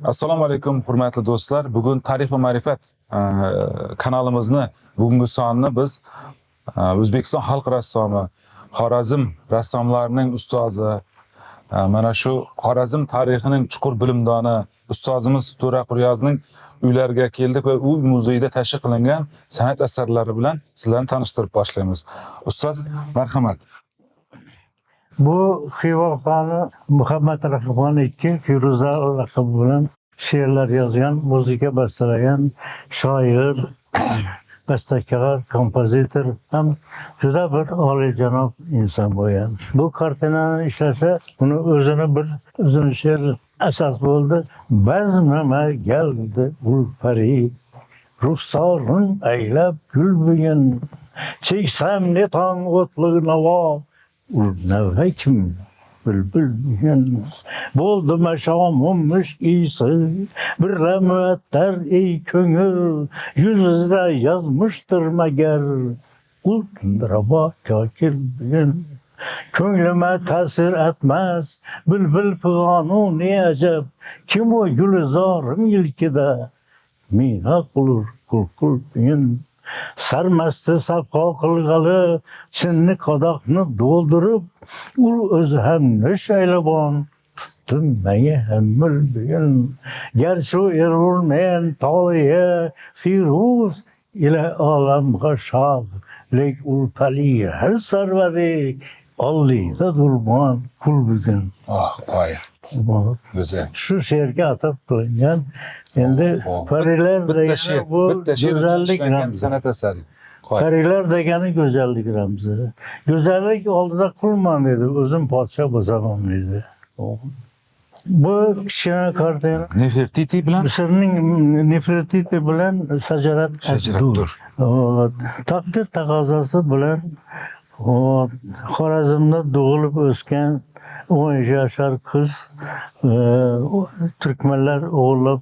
Assalomu alaykum hurmatli do'stlar. Bugun Tarix va ma'rifat kanalimizni bugungi sonini biz O'zbekiston xalq rassomi, Xorazm rassomlarining ustozi, mana shu Xorazm tarixining chuqur bilimdoni ustozimiz To'ra Quryozning uylariga keldik va u muzeyda tashkil qilingan san'at asarlari bilan sizlarni tanishtirib boshlaymiz. Ustoz, marhamat. Bu Xiva xoni Muhammad Rahimxon II Firuza laqabi bilan she'rlar yozgan, muzika bastalagan shoir, bastakor, kompozitor ham juda bir oliyjanob inson bo'lgan. Bu kartinani ishlasa, buni o'zini she'r asos bo'ldi. Bazmama geldi ulpari, ruhsorin aylab gul bugun, cheksam ne tong o'tli navo, Navhakim bülbül bugün boldu meşamımmış iyisi birle müetter ey köngül yüzüzde yazmıştır meğer ultundıraba kakir bugün könlüme tesir etmez bülbül pıganu ne acep kim o gülizarın ilkide minak olur kul bugün Sarmastı sapqa qilg'ali chinni qadoqni doldurib u o'zi ham nishaylabon tutdim menga hammil bugun garchi erulmayan toliya firuz ila olamga shog lek ulpali har sarvari ollida durmon kul bugun. Qo'y. Güzel. Şu she'rga atab qilingan. Endi parilar degani bu go'zallik ramzi. San'at asari. Parilar degani go'zallik ramzi. Go'zallik oldida qulman dedi, o'zim podsho bo'laman dedi. Bu kichkina kartina Nefertiti bilan Misrning Nefertiti bilan Sajarat Dur. Taqdir taqozosi bilan Xorazmda tug'ilib o'sgan 10 yashar qiz Türkmenler o'g'irlab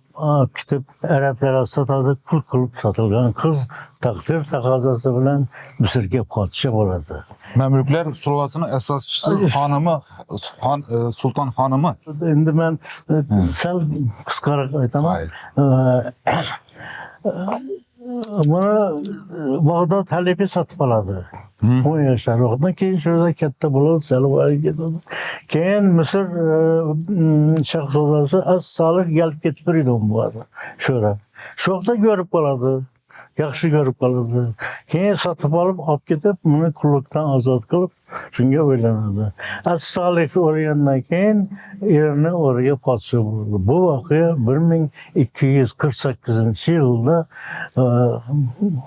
kitib Arablarga sotadi, pul qilib sotilgan qiz taqdir taqozosi bilan Misrga podsho bo'ladi. Mamluklar sulolasining asoschisi xonimi Sulton xonimi. Endi men sal qisqaroq aytaman. Buni Bag'dod Halepi sotib oladi. 10 yashar vaqtdan keyin shunda katta bo'lib salvoyga ketadi. Keyin Misr shahzodasi As-Solih kelib ketib turadi bu yerda. Sho'ra. Shu vaqtda ko'rib qoladi. Yaxshi ko'rib qoladi. Keyin sotib olib ketib, uni qulluqdan ozod qilib, shunga o'ylanadi. As-Solih o'lgandan keyin erini o'rniga podsho bo'ldi. Bu voqea 1248-yilda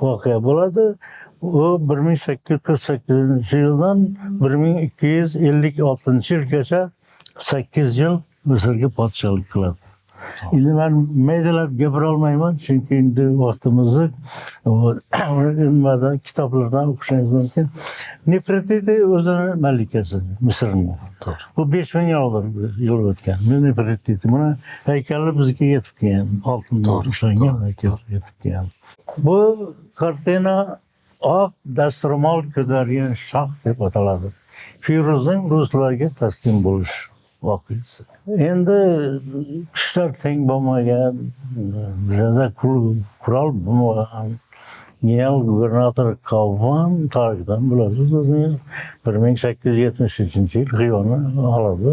voqea bo'ladi. O 1848-yildan 1256-yilgacha 8 yil Misrga podshohlik qiladi. Endi men meydalab gapira olmayman, chunki endi vaqtimizni nimada kitoblardan o'qishingiz mumkin. Nefertiti o'zini malikasi Misrning. Bu 5000 yil o'tgan. Nefertiti buni haykali bizga yetib kelgan, oltindan ishlangan haykal yetib kelgan. Bu kartina oq dasturmol ko'targan shoh deb ataladi. Firuzning ruslarga taslim bo'lish voqeasi. Endi kuchlar teng bo'lmagan, bizda qurol bo'lmagan. General gubernator Kavvan tarixdan bilasiz o'zingiz 1873-yil Xivani oladi.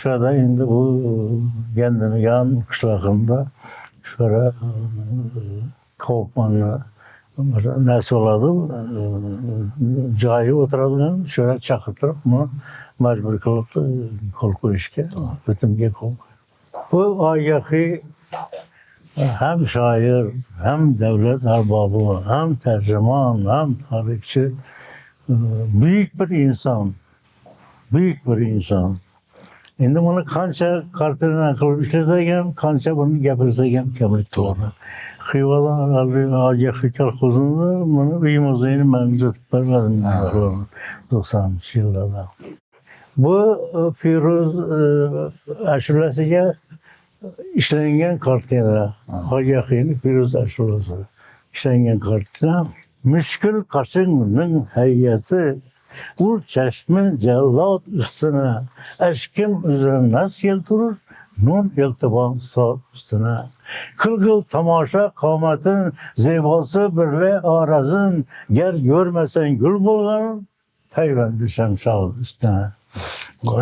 Shunda endi bu Gandigan qishlog'ida shura Kavvanni nasib oladi, joyi o'tiradigan, shura chaqirtirib, uni majbur qilib qo'l qo'yishga, bitimga qo'l. Bu ogahiy hem shoir, hem davlat arbobi, hem tarjimon, hem tarixchi, büyük bir inson. Büyük bir inson. Endi buni qancha kartina qilib ishlasak ham, qancha buni gapirsak ham kamlik to'g'ri. Xivadan ogahiy kolxozini buni uy muzeyini men uzatib bermadim 90-yillarda. Bu Firuz ashulasiga ishlangan kartina. Ogahiyning Firuz ashulasi ishlangan kartina. Mushkul qashinning hayyati ur chashmi jallod ustuna ashkim uzra nas keltirur nun iltibon sol ustuna. Kıl tomosha qomatin zebosi birla orazin. Gar görmesen gül bo'lgan payvandi shamshol ustuna.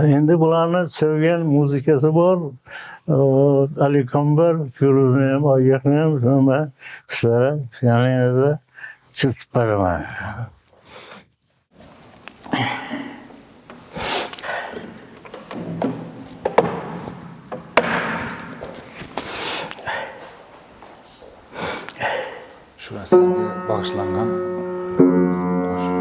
Endi bularni sevgan muzikasi bor. Ali Kambar, Firuzni ham, Oygahni ham shunday ishlari yanada chiqib beraman. Shu asarga bag'ishlangan qo'shiq.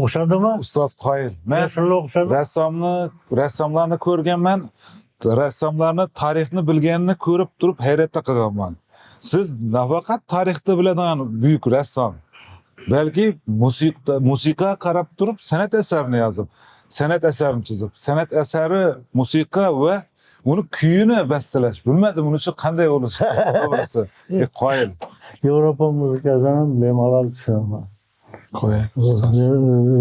O'xshadimi? Ustoz Qoyil. Men Shunga o'xshadi. rassomlarni ko'rganman. Rassomlarni tarixni bilganini ko'rib turib hayratda qolganman. Siz nafaqat tarixda biladigan buyuk rassom, balki musiqa qarab turib san'at asarini yozib, san'at asarini chizib, san'at asari musiqa va uni kuyini bastalash. Bilmadim uni uchun qanday bo'lishi to'g'risi. Qoyil. Yevropa muzikasini bemalol tushunaman. Qoyil.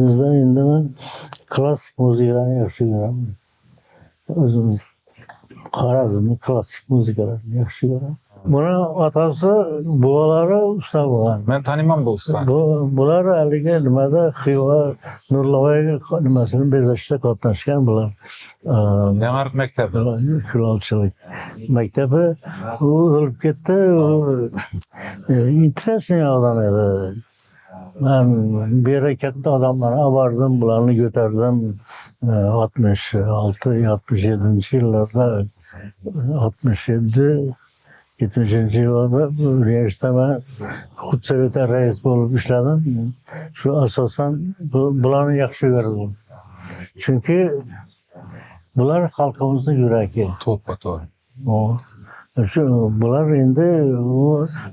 Bizda endi men klassik muzikani yaxshi ko'raman. O'zimiz Xorazmni klassik muzikalarini yaxshi ko'raman. Buni otasi, buvalari usta bo'lgan. Men taniyman bu ustani. Bular haligi nimada Xiva Nurlovoy nimasini bezashda qatnashgan bular. Yangarq maktabi. Kulolchilik maktabi u o'lib ketdi. Interesniy odam edi. Ben bir yere katta odamlarni olib bordim, bularni ko'tardim. 66-67 yillarda 67 70 yillarda universitetda xudsovetda rais bo'lib ishladim. Shu asosan bularni yaxshi ko'rdim. Chunki bular xalqimizning yuragi. To'ppa-to'g'ri. Shu bular endi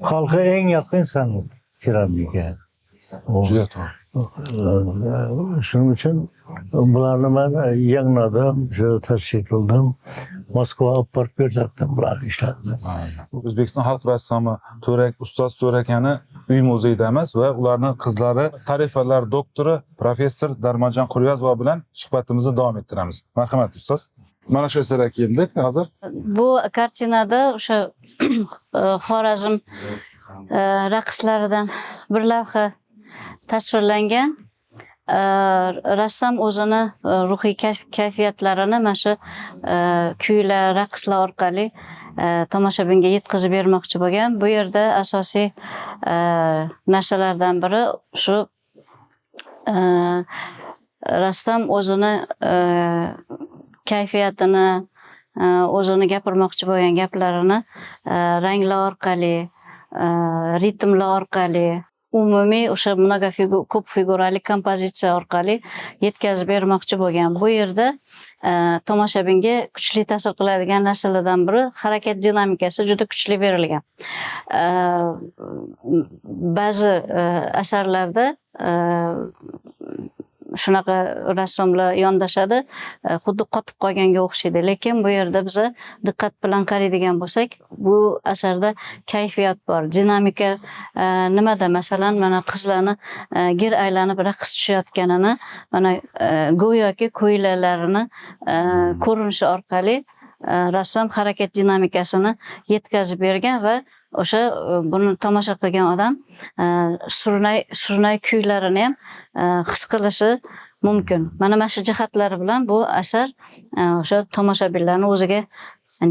xalqqa eng yaqin san'at keramika. Juda to'g'ri. Shuning uchun bularni men yangladim, shu tashkil qildim. Moskvaga olib borib ko'rsatdim bularni ishladim. O'zbekiston xalq rassomi Ustoz To'rakani uy muzeyidamiz va ularning qizlari tarifalar doktori professor Darmonjon Quryozova bilan suhbatimizni davom ettiramiz. Marhamat ustoz. Mana shu asarga keldik hozir. Bu kartinada o'sha Xorazm raqslaridan bir lavha tasvirlangan. Rassom o'zini ruhiy kayfiyatlarini mana shu kuylar, raqslar orqali tomoshabinga yetkazib bermoqchi bo'lgan. Bu yerda asosiy narsalardan biri shu rassom o'zini kayfiyatini, o'zini gapirmoqchi bo'lgan gaplarini ranglar orqali, ritmlar orqali, umumiy o'sha ko'p figurali kompozitsiya orqali yetkazib bermoqchi bo'lgan. Bu yerda tomoshabinga kuchli ta'sir qiladigan narsalardan biri harakat dinamikasi juda kuchli berilgan. Ba'zi asarlarda shunaqa rassomlar yondashadi, xuddi qotib qolganga o'xshaydi. Lekin bu yerda biz diqqat bilan qaraydigan bo'lsak, bu asarda kayfiyat bor, dinamika nimada? Masalan, mana qizlarni gir aylanib raqs tushayotganini, mana go'yoki ko'ylalarini ko'rinishi orqali rassom harakat dinamikasini yetkazib bergan va o'sha buni tomosha qilgan odam surnay kuylarini ham his qilishi mumkin. Mana shu jihatlari bilan bu asar o'sha tomoshabinlarni o'ziga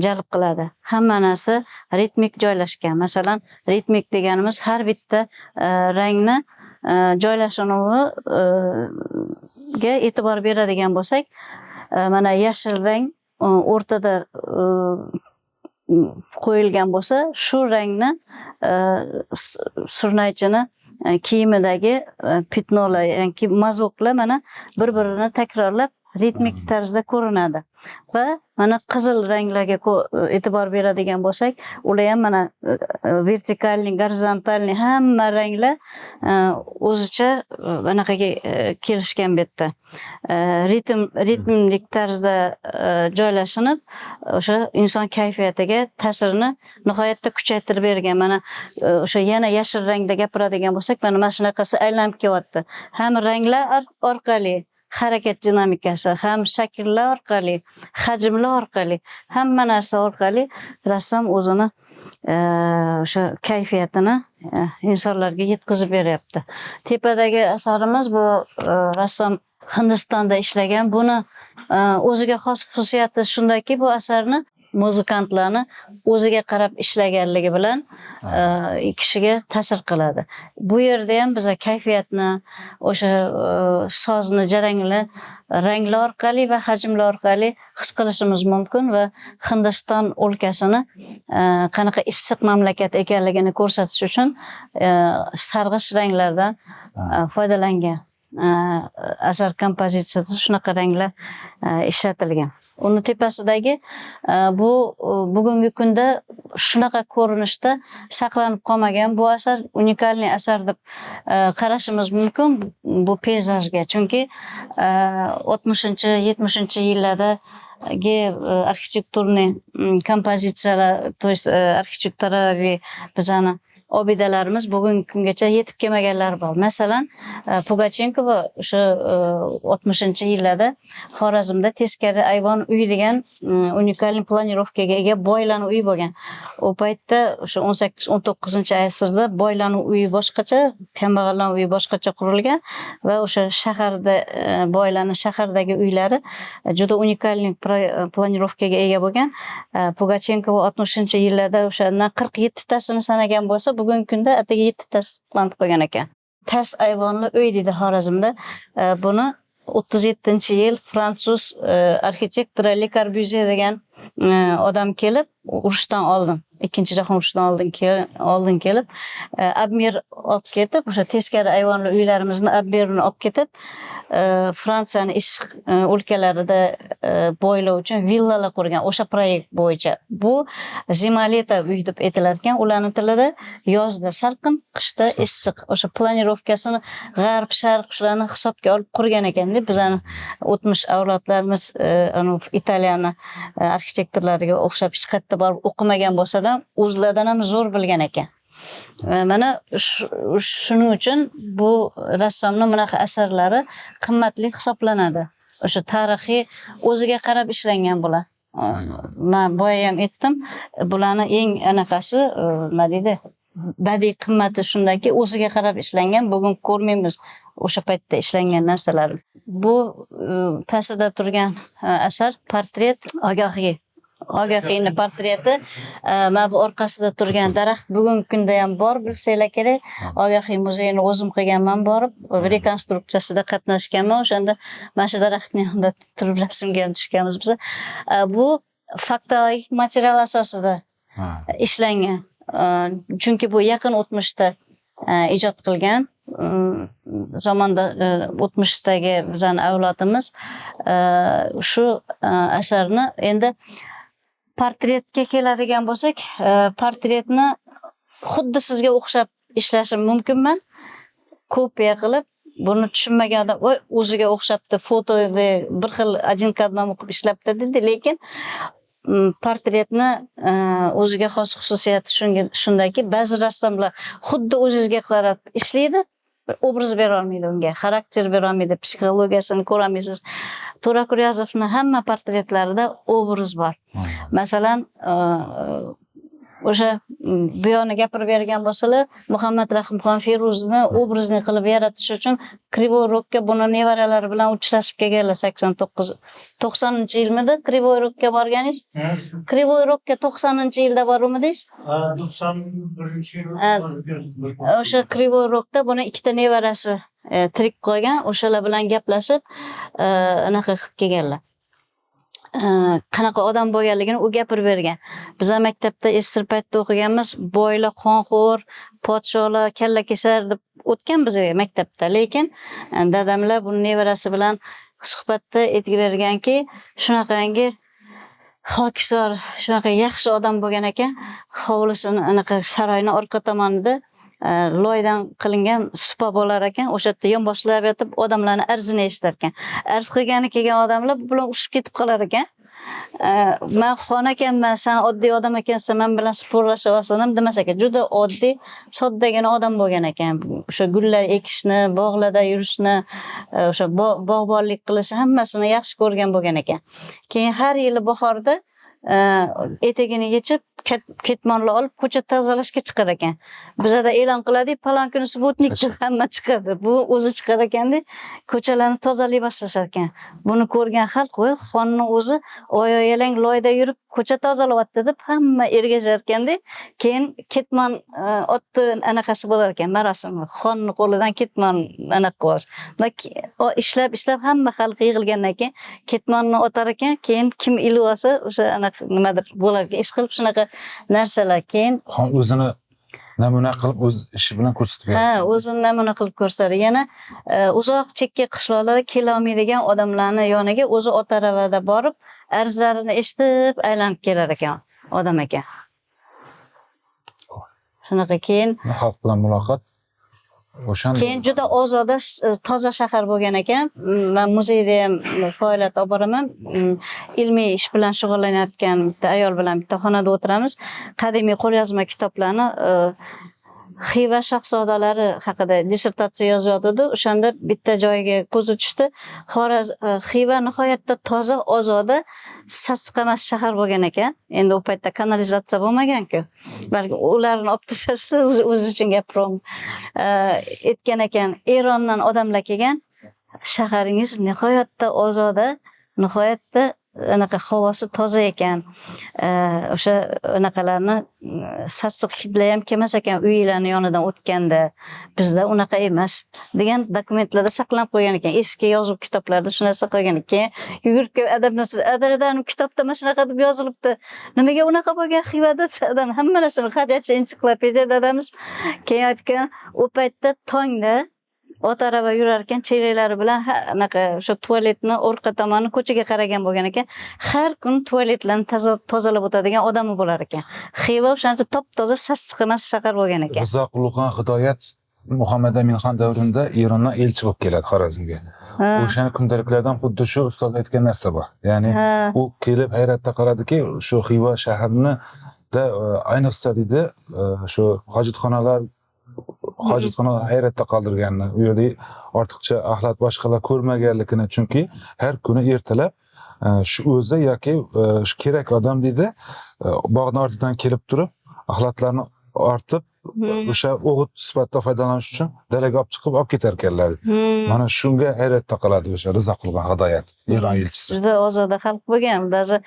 jalb qiladi. Hamma narsa ritmik joylashgan. Masalan, ritmik deganimiz har bitta rangni joylashuviga e'tibor beradigan bo'lsak, mana yashil rang o'rtada qo'yilgan bo'lsa, shu rangni surnaychini kiyimidagi pitnolar, ya'ni mazoklar mana bir-birini takrorlab ritmik tarzda ko'rinadi. Va mana qizil ranglarga e'tibor beradigan bo'lsak, ular ham mana vertikalniy, gorizontalniy hamma ranglar o'zicha bunaqaga kelishgan betda. Ritmlik tarzda joylashib, o'sha inson kayfiyatiga ta'sirini nihoyatda kuchaytirib bergan. Mana o'sha yana yashil rangda gapiradigan bo'lsak, mana shunaqasi aylanib kelyapti. Ham ranglar orqali harakat dinamikasi, ham shakllar orqali, hajmlar orqali, hamma narsa orqali rassom o'zini o'sha kayfiyatini insonlarga yetkazib beryapti. Tepadagi asarimiz bu rassom Hindistonda ishlagan. Buni o'ziga xos xususiyati shundaki, bu asarni muzikantlarni o'ziga qarab ishlaganligi bilan kishiga ta'sir qiladi. Bu yerda ham biz kayfiyatni, o'sha sozni, jarangli ranglar orqali va hajmlar orqali his qilishimiz mumkin va Hindiston o'lkasini qanaqa issiq mamlakat ekanligini ko'rsatish uchun sarg'ish ranglardan foydalangan. Asar kompozitsiyasi shunaqa ranglar ishlatilgan. Uni tepasidagi bu bugungi kunda shunaqa ko'rinishda saqlanib qolmagan bu asar unikalniy asar deb qarashimiz mumkin bu peyzajga. Chunki 60-70 yillardagi arxitekturniy kompozitsiyalar, to есть arxitekturaviy bizani obidalarimiz bugungi kungacha yetib kelmaganlar bor. Masalan, Pugachenkova o'sha 60-yillarda Xorazmda teskari ayvon uy degan unikal planirovkaga ega boylarning uyi bo'lgan. U paytda o'sha 18-19-asrda boylarning uyi boshqacha, kambag'allarning uyi boshqacha qurilgan va o'sha shaharda boylarning shahardagi uylari juda unikal planirovkaga ega bo'lgan. Pugachenkova 60-yillarda o'shandan 47 tasini sanagan bo'lsa, bugungi kunda ataga 7 tasi planib qo'ygan ekan. Tars ayvonli uy deydi Xorazmda. Buni 37-yil fransuz arxitektor Le Corbusier degan odam kelib, urushdan oldin, Ikkinchi jahon urushidan oldin kelib, Abmer olib ketib, o'sha teskari ayvonli uylarimizni Abmerni olib ketib, Fransiyaning issiq o'lkalarida boylar uchun villalar qurgan o'sha proyekt bo'yicha. Bu Zimaleta uy deb aytilar ekan, ularning tilida yozda salqin, qishda issiq. O'sha planirovkasini g'arb, sharq shularni hisobga olib qurgan ekanda, bizani o'tmish avlodlarimiz Italiyani arxitektorlariga o'xshab hech qayerda borib o'qimagan bo'lsa-da, o'zlaridan ham zo'r bilgan ekan. Mana shuning uchun bu rassomning bunaqa asarlari qimmatli hisoblanadi. O'sha tarixiy o'ziga qarab ishlangan bular. Men boya ham aytdim, bularning eng anaqasi nima deydi? Badiiy qimmati shundaki, o'ziga qarab ishlangan, bugun ko'rmaymiz o'sha paytda ishlangan narsalar. Bu pastda turgan asar portret Agahiyning portreti. Mana bu orqasida turgan daraxt bugungi kunda ham bor, bilsanglar kerak. Agahiy muzeyini o'zim qilganman, borib rekonstruksiyasida qatnashganman. O'shanda mana shu daraxtning yonida turib rasmga ham tushganmiz biz. Bu faktologik material asosida ishlangan. Chunki bu yaqin o'tmishda ijod qilgan. Zamonda o'tmishdagi bizning avlodimiz shu asarni endi portretga keladigan bo'lsak, portretni xuddi sizga o'xshab ishlashim mumkinman. Kopiya qilib, buni tushunmagan odam, "Voy, o'ziga o'xshabdi, fotoda bir xil один к одному qilib ishlabdi" dedi, lekin portretni o'ziga xos xususiyati shundaki, ba'zi rassomlar xuddi o'zingizga qarab ishlaydi, obraz bera olmaydi unga, xarakter bera olmaydi, psixologiyasini ko'rolmaysiz. To'ra Kuryazovning hamma portretlarida obraz bor. Masalan, o'sha bu yoqni gapirib bergan bo'lsalar, Muhammad Rahimxon Feruzini obrazini qilib yaratish uchun Krivoy Rogga buni nevaralari bilan uchrashib kelganlar 90-yilmidi Krivoy Rogga borganingiz? Krivoy Rogga 90-yilda bormidingiz? 91-yil. O'sha Krivoy Rogda buni ikkita nevarasi tirik qolgan, o'shalar bilan gaplashib, anaqa qilib kelganlar. Qanaqa odam bo'lganligini u gapirib bergan. Biz maktabda esir paytda o'qiganmiz, boylar qonxo'r, podsholar kalla kesar deb o'tgan biz maktabda. Lekin dadamlar bu nevarasi bilan suhbatda aytib berganki, shunaqangi hokisor, shunaqa yaxshi odam bo'lgan ekan, hovlisini anaqa saroyning orqa tomonida loydan qilingan supa bo'lar ekan, o'sha yerda yonboshlab yotib odamlarning arzini eshitar ekan. Arz qilgani kelgan odamlar bu bilan urushib ketib qolar ekan. Men xon ekanman, sen oddiy odam ekansan, men bilan sporlasha boshladim demas ekan. Juda oddiy, soddagina odam bo'lgan ekan. O'sha gullar ekishni, bog'larda yurishni, o'sha bog'bonlik qilishni hammasini yaxshi ko'rgan bo'lgan ekan. Keyin har yili bahorda etagini yechib ketmonlar olib ko'cha tozalashga chiqar ekan. Bizada e'lon qiladi, palon kuni subotnik deb hamma chiqadi. Bu o'zi chiqar ekanda, ko'chalarni tozalay boshlashar ekan. Buni ko'rgan xalq, "Voy, xonning o'zi oyoq-yalang loyda yurib ko'cha tozalayapti" deb hamma ergashar ekanda, keyin ketmon otdi anaqasi bo'lar ekan, marosimi. Xonning qo'lidan ketmon anaqa qilish. Ishlab hamma xalq yig'ilgandan keyin ketmonni otar ekan, keyin kim ilib olsa o'sha anaqa nimadir bo'lar ekan. Ish qilib shunaqa narsalar. Keyin o'zini namuna qilib o'z ishi bilan ko'rsatib beradi. O'zini namuna qilib ko'rsatadi. Yana uzoq chekka qishloqlarda kela olmaydigan odamlarni yoniga o'zi otaravada borib, arzlarini eshitib aylanib kelar ekan, odam ekan. Shunaqa keyin xalq bilan muloqot o'shan. Keyin juda ozoda, toza shahar bo'lgan ekan. Men muzeyda ham faoliyat olib boraman. Ilmiy ish bilan shug'ullanayotgan bitta ayol bilan bitta xonada o'tiramiz. Qadimiy qo'lyozma kitoblarni Xiva shahzodalari haqida dissertatsiya yozyotdi. O'shanda bitta joyiga ko'zi tushdi. Xiva nihoyatda toza, ozoda, sassiq emas shahar bo'lgan ekan. Endi u paytda kanalizatsiya bo'lmagan-ku. Balki ularni olib tashlashsa o'zi uchun gapiryapman. Aytgan ekan, Erondan odamlar kelgan. Shaharingiz nihoyatda ozoda, nihoyatda anaqa havosi toza ekan. O'sha anaqalarni sassiq hidlar ham kelmas ekan uylarni yonidan o'tganda. Bizda unaqa emas degan dokumentlarda saqlanib qo'ygan ekan. Eski yozuv kitoblarda shu narsa qolgan ekan. Yugurib kelib adabdan kitobda mana shunaqa deb yozilibdi. Nimaga unaqa bo'lgan Xivada adam hamma narsani hadyacha ensiklopediya dadamiz keyin aytgan, u paytda tongda ot arava yurar ekan, chelaklari bilan anaqa o'sha tualetni orqa tomoni ko'chaga qaragan bo'lgan ekan. Har kun tualetlarni tozalab o'tadigan odami bo'lar ekan. Xiva o'shanda top-toza sassiq emas shahar bo'lgan ekan. Rizqulloh Hidoyat Muhammad Aminxon davrida Erondan elchi bo'lib keladi Xorazmga. O'shani kundaliklardan xuddi shu ustoz aytgan narsa bor. Ya'ni u kelib hayratda qoladiki, shu Xiva shaharini da ayniqsa deydi, shu hojatxonalar hayratda qoldirganini, u yerda ortiqcha axlat boshqalar ko'rmaganligini, chunki har kuni ertalab shu o'zi yoki shu kerak odam deydi, bog'ni ortidan kelib turib, axlatlarni ortib, o'sha o'g'it sifatida foydalanish uchun dalaga olib chiqib olib ketar ekanlar. Mana shunga hayratda qoladi o'sha Rizqulloh Hidoyat, Eron elchisi. Juda ozoda xalq bo'lgan. Даже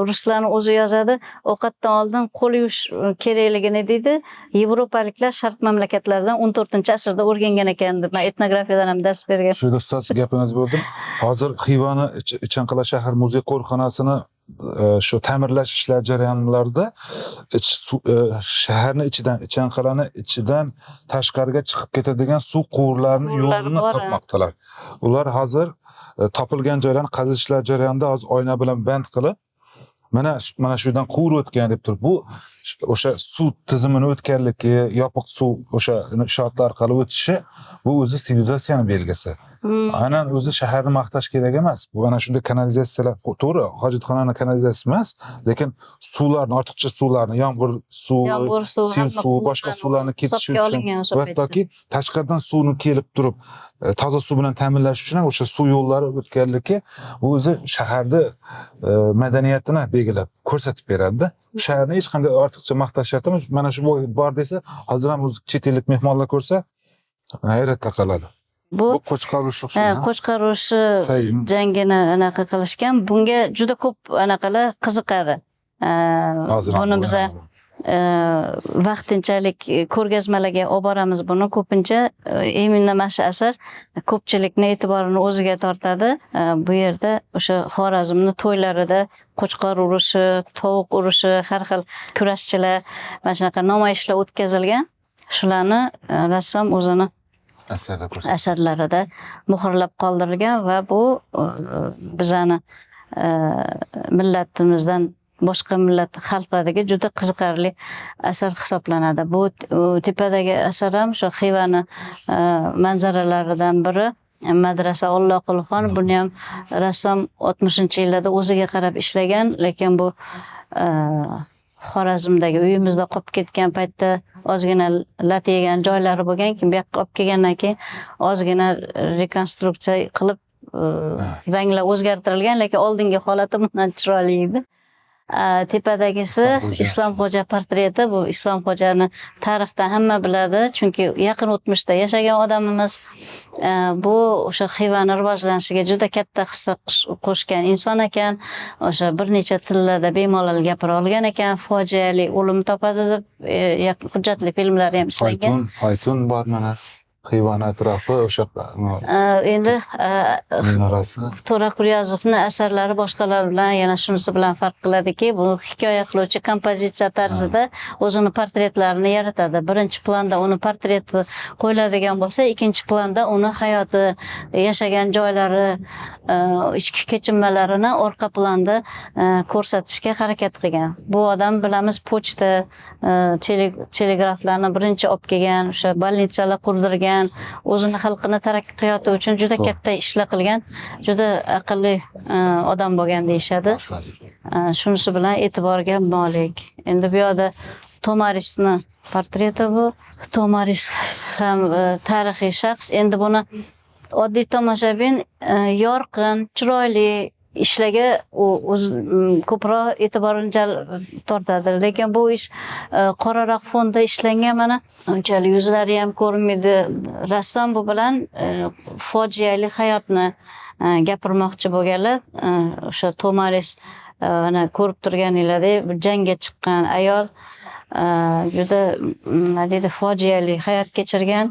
ruslarning o'zi yozadi, ovqatdan oldin qo'l yuvish kerakligini deydi. Yevropaliklar sharq mamlakatlaridan 14-asrda o'rgangan ekan deb men etnografiyadan ham dars bergan. Shu ustoz gapingiz bo'ldi. Hozir Xivani Ichanqal'a shahar muzey qo'riqxonasini shu ta'mirlash ishlari jarayonlarida shaharning ichidan, Ichanqal'ani ichidan tashqariga chiqib ketadigan suv quvurlarini yo'lini topmoqdalar. Ular hozir topilgan joylarni qazishlar jarayonida hozir oyna bilan band qilib, mana shu yerdan quvur o'tgan deb turib, bu o'sha suv tizimini o'tganligi, yopiq suv o'sha inshootlar orqali o'tishi, bu o'zi sivilizatsiyaning belgisi. Aynan o'zi shaharni maqtash kerak emas. Bu ana shunday kanalizatsiyalar, to'g'ri, hojatxonani kanalizatsiyasi emas, lekin suvlarni, ortiqcha suvlarni, yomg'ir suvi, sel suvi, boshqa suvlarni ketishi uchun va toki tashqaridan suvni kelib turib, toza suv bilan ta'minlash uchun o'sha suv yo'llari o'tganligi o'zi shaharni madaniyatini belgilab ko'rsatib beradi-da. Shaharni hech qanday ortiqcha maqtash shart emas. Mana shu bor desa, hozir ham o'zi chet ellik mehmonlar ko'rsa, hayratda qoladi. Bu qo'chqor urushi o'xshaydi. Qo'chqor urushi jangini anaqa qilishgan. Bunga juda ko'p anaqalar qiziqadi. Buni biz vaqtinchalik ko'rgazmalarga olib boramiz buni. Ko'pincha именно mana shu asar ko'pchilikning e'tiborini o'ziga tortadi. Bu yerda o'sha Xorazmni to'ylarida qo'chqor urushi, tovuq urushi, har xil kurashchilar, mana shunaqa namoyishlar o'tkazilgan. Shularni rassom o'zini asarlarida muhrlab qoldirilgan va bu bizani millatimizdan boshqa millat xalqlariga juda qiziqarli asar hisoblanadi. Bu tepadagi asar ham shu Xivani manzaralaridan biri. Madrasa Alloqulxon, buni ham rassom 60-yillarda o'ziga qarab ishlagan, lekin bu Xorazmdagi uyimizda qolib ketgan paytda ozgina lat yegan joylari bo'lgan, keyin bu yoqqa olib kelgandan keyin ozgina rekonstruksiya qilib ranglar o'zgartirilgan, lekin oldingi holati bundan chiroyli edi. Tepadagisi Islomxo'ja portreti. Bu Islomxo'jani tarixdan hamma biladi, chunki yaqin o'tmishda yashagan odamimiz. Bu o'sha Xivani rivojlanishiga juda katta hissa qo'shgan inson ekan. O'sha bir necha tillarda bemalol gapira olgan ekan. Fojiali o'lim topadi deb hujjatli filmlari ham ishlangan. Faytun bor mana. Xivani atrofi o'sha endi minorasi. To'ra Quryozovning asarlari boshqalar bilan yana shunisi bilan farq qiladiki, bu hikoya qiluvchi kompozitsiya tarzida o'zini portretlarini yaratadi. Birinchi planda uni portreti qo'yiladigan bo'lsa, ikkinchi planda uni hayoti, yashagan joylari, ichki kechinmalarini orqa planda ko'rsatishga harakat qilgan. Bu odam bilamiz, pochta, telegraflarni birinchi olib kelgan, o'sha bolnitsalar qurdirgan, o'zini xalqini taraqqiyoti uchun juda katta ishlar qilgan, juda aqlli odam bo'lgan deyishadi. Shunisi bilan e'tiborga molik. Endi bu yoqda Tomarisni portreti bu. Tomaris ham tarixiy shaxs. Endi buni oddiy tomoshabin yorqin, chiroyli ishlaga ko'proq e'tiborini tortadi. Lekin bu ish qoraroq fonda ishlangan, mana unchalik yuzlari ham ko'rinmaydi. Rassom bu bilan fojiali hayotni gapirmoqchi bo'lganlar. O'sha Tomaris mana ko'rib turganinglardek jangga chiqqan ayol, juda nima deydi, fojiali hayot kechirgan.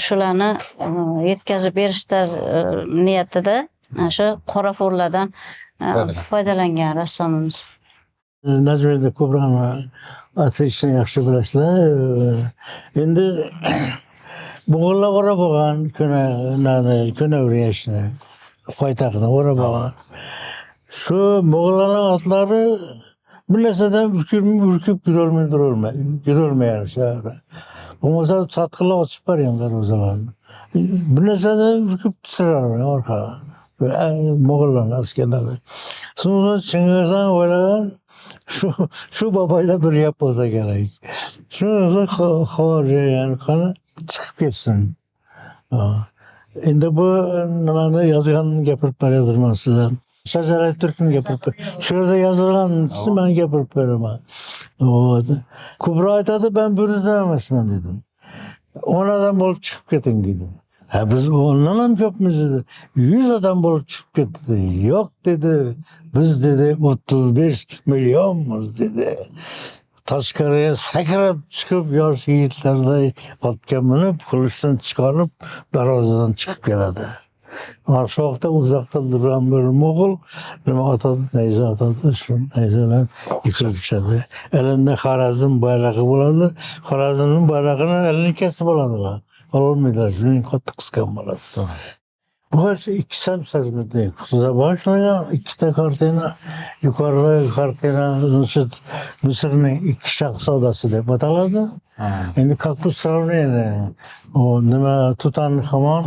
Shularni yetkazib berishlar niyatida shu qora fonlardan foydalangan rassomimiz. Najmiddin Kubro'ni atishni yaxshi bilasizlar. Endi bug'inlar o'rab olgan Ko'navriyashni poytaxtni o'rab olgan. Shu bug'inlarning otlari bir narsadan urkib yurolmayar. Bo'lmasa satqinlar ochib bergan darvozalarni. Bir narsadan urkib tushirarlar orqaga. Mo'g'ullarni askarlari. So'ngra Chingizxon o'ylagan, shu babaylar bir gap bo'lsa kerak. Shunisi xoriyani qani chiqib ketsin. Endi bu nimani yozganini gapirib beraman sizga. Shajarat Turkni gapirib shu yerda yozilganini men gapirib beraman. Kubro aytadi, ben Bürüz'de emasman dedim. 10 adam bo'lib chiqib keting dedim. Biz ondan ham ko'pmiz dedi. 100 adam bo'lib chiqib ketdi. Yo'q dedi. Biz dedi 35 millionmiz dedi. Tashqariga sakrab chiqib yosh yigitlarday otga minib, qilichdan chiqarib, darvozadan chiqib keladi. Shu vaqtda uzoqdan turgan bir mo'g'ul nima otadi, nayza otadi, shu nayzalar yiqilib tushadi. Elinde Xorazm bayrog'i bo'ladi. Xorazmning bayrog'ini elini kesib oladilar. Olmaydilar, shuning qattiq qisgan bo'ladi. Bu her 2 santimetre kutuda başlayan 2 kartina, yukarıda kartina, Mısır'ın 2 şahs odası deb ataladi. Endi Kaktus Sravniyada o nima Tutanxamon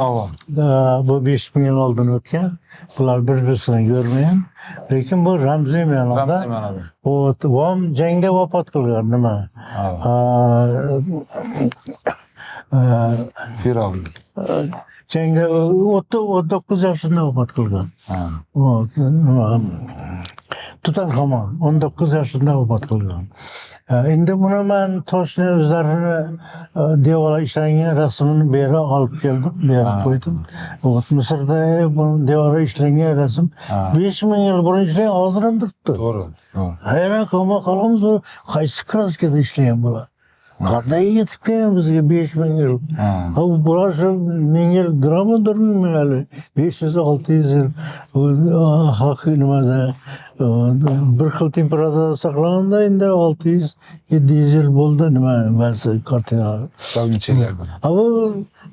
bu 5000 yil oldin o'tgan. Bular bir-birini görmeyen. Lekin bu ramziy ma'noda. O Vam jangda vafot qilgan nima? Firavun. Jangda 19 yoshida vafot qilgan. Tutanxamon 19 yoshida vafot qilgan. Endi buni men toshni o'zlarini devorga ishlangan rasmini bu yerga olib keldim, bu yerga qo'ydim. Misrda bu devorga ishlangan rasm 5000 yil burun ishlangan, hozir ham turibdi. To'g'ri. Hayron qolamiz, qaysi kraskada ishlangan bular. Qanday yetib kelgan bizga 5000 yil? Bular shu 1000 yil drama durmaydi. 500-600 yil haq nimada bir xil temperaturada saqlaganda endi 600-700 yil bo'ldi nima ba'zi kartinalar. Bu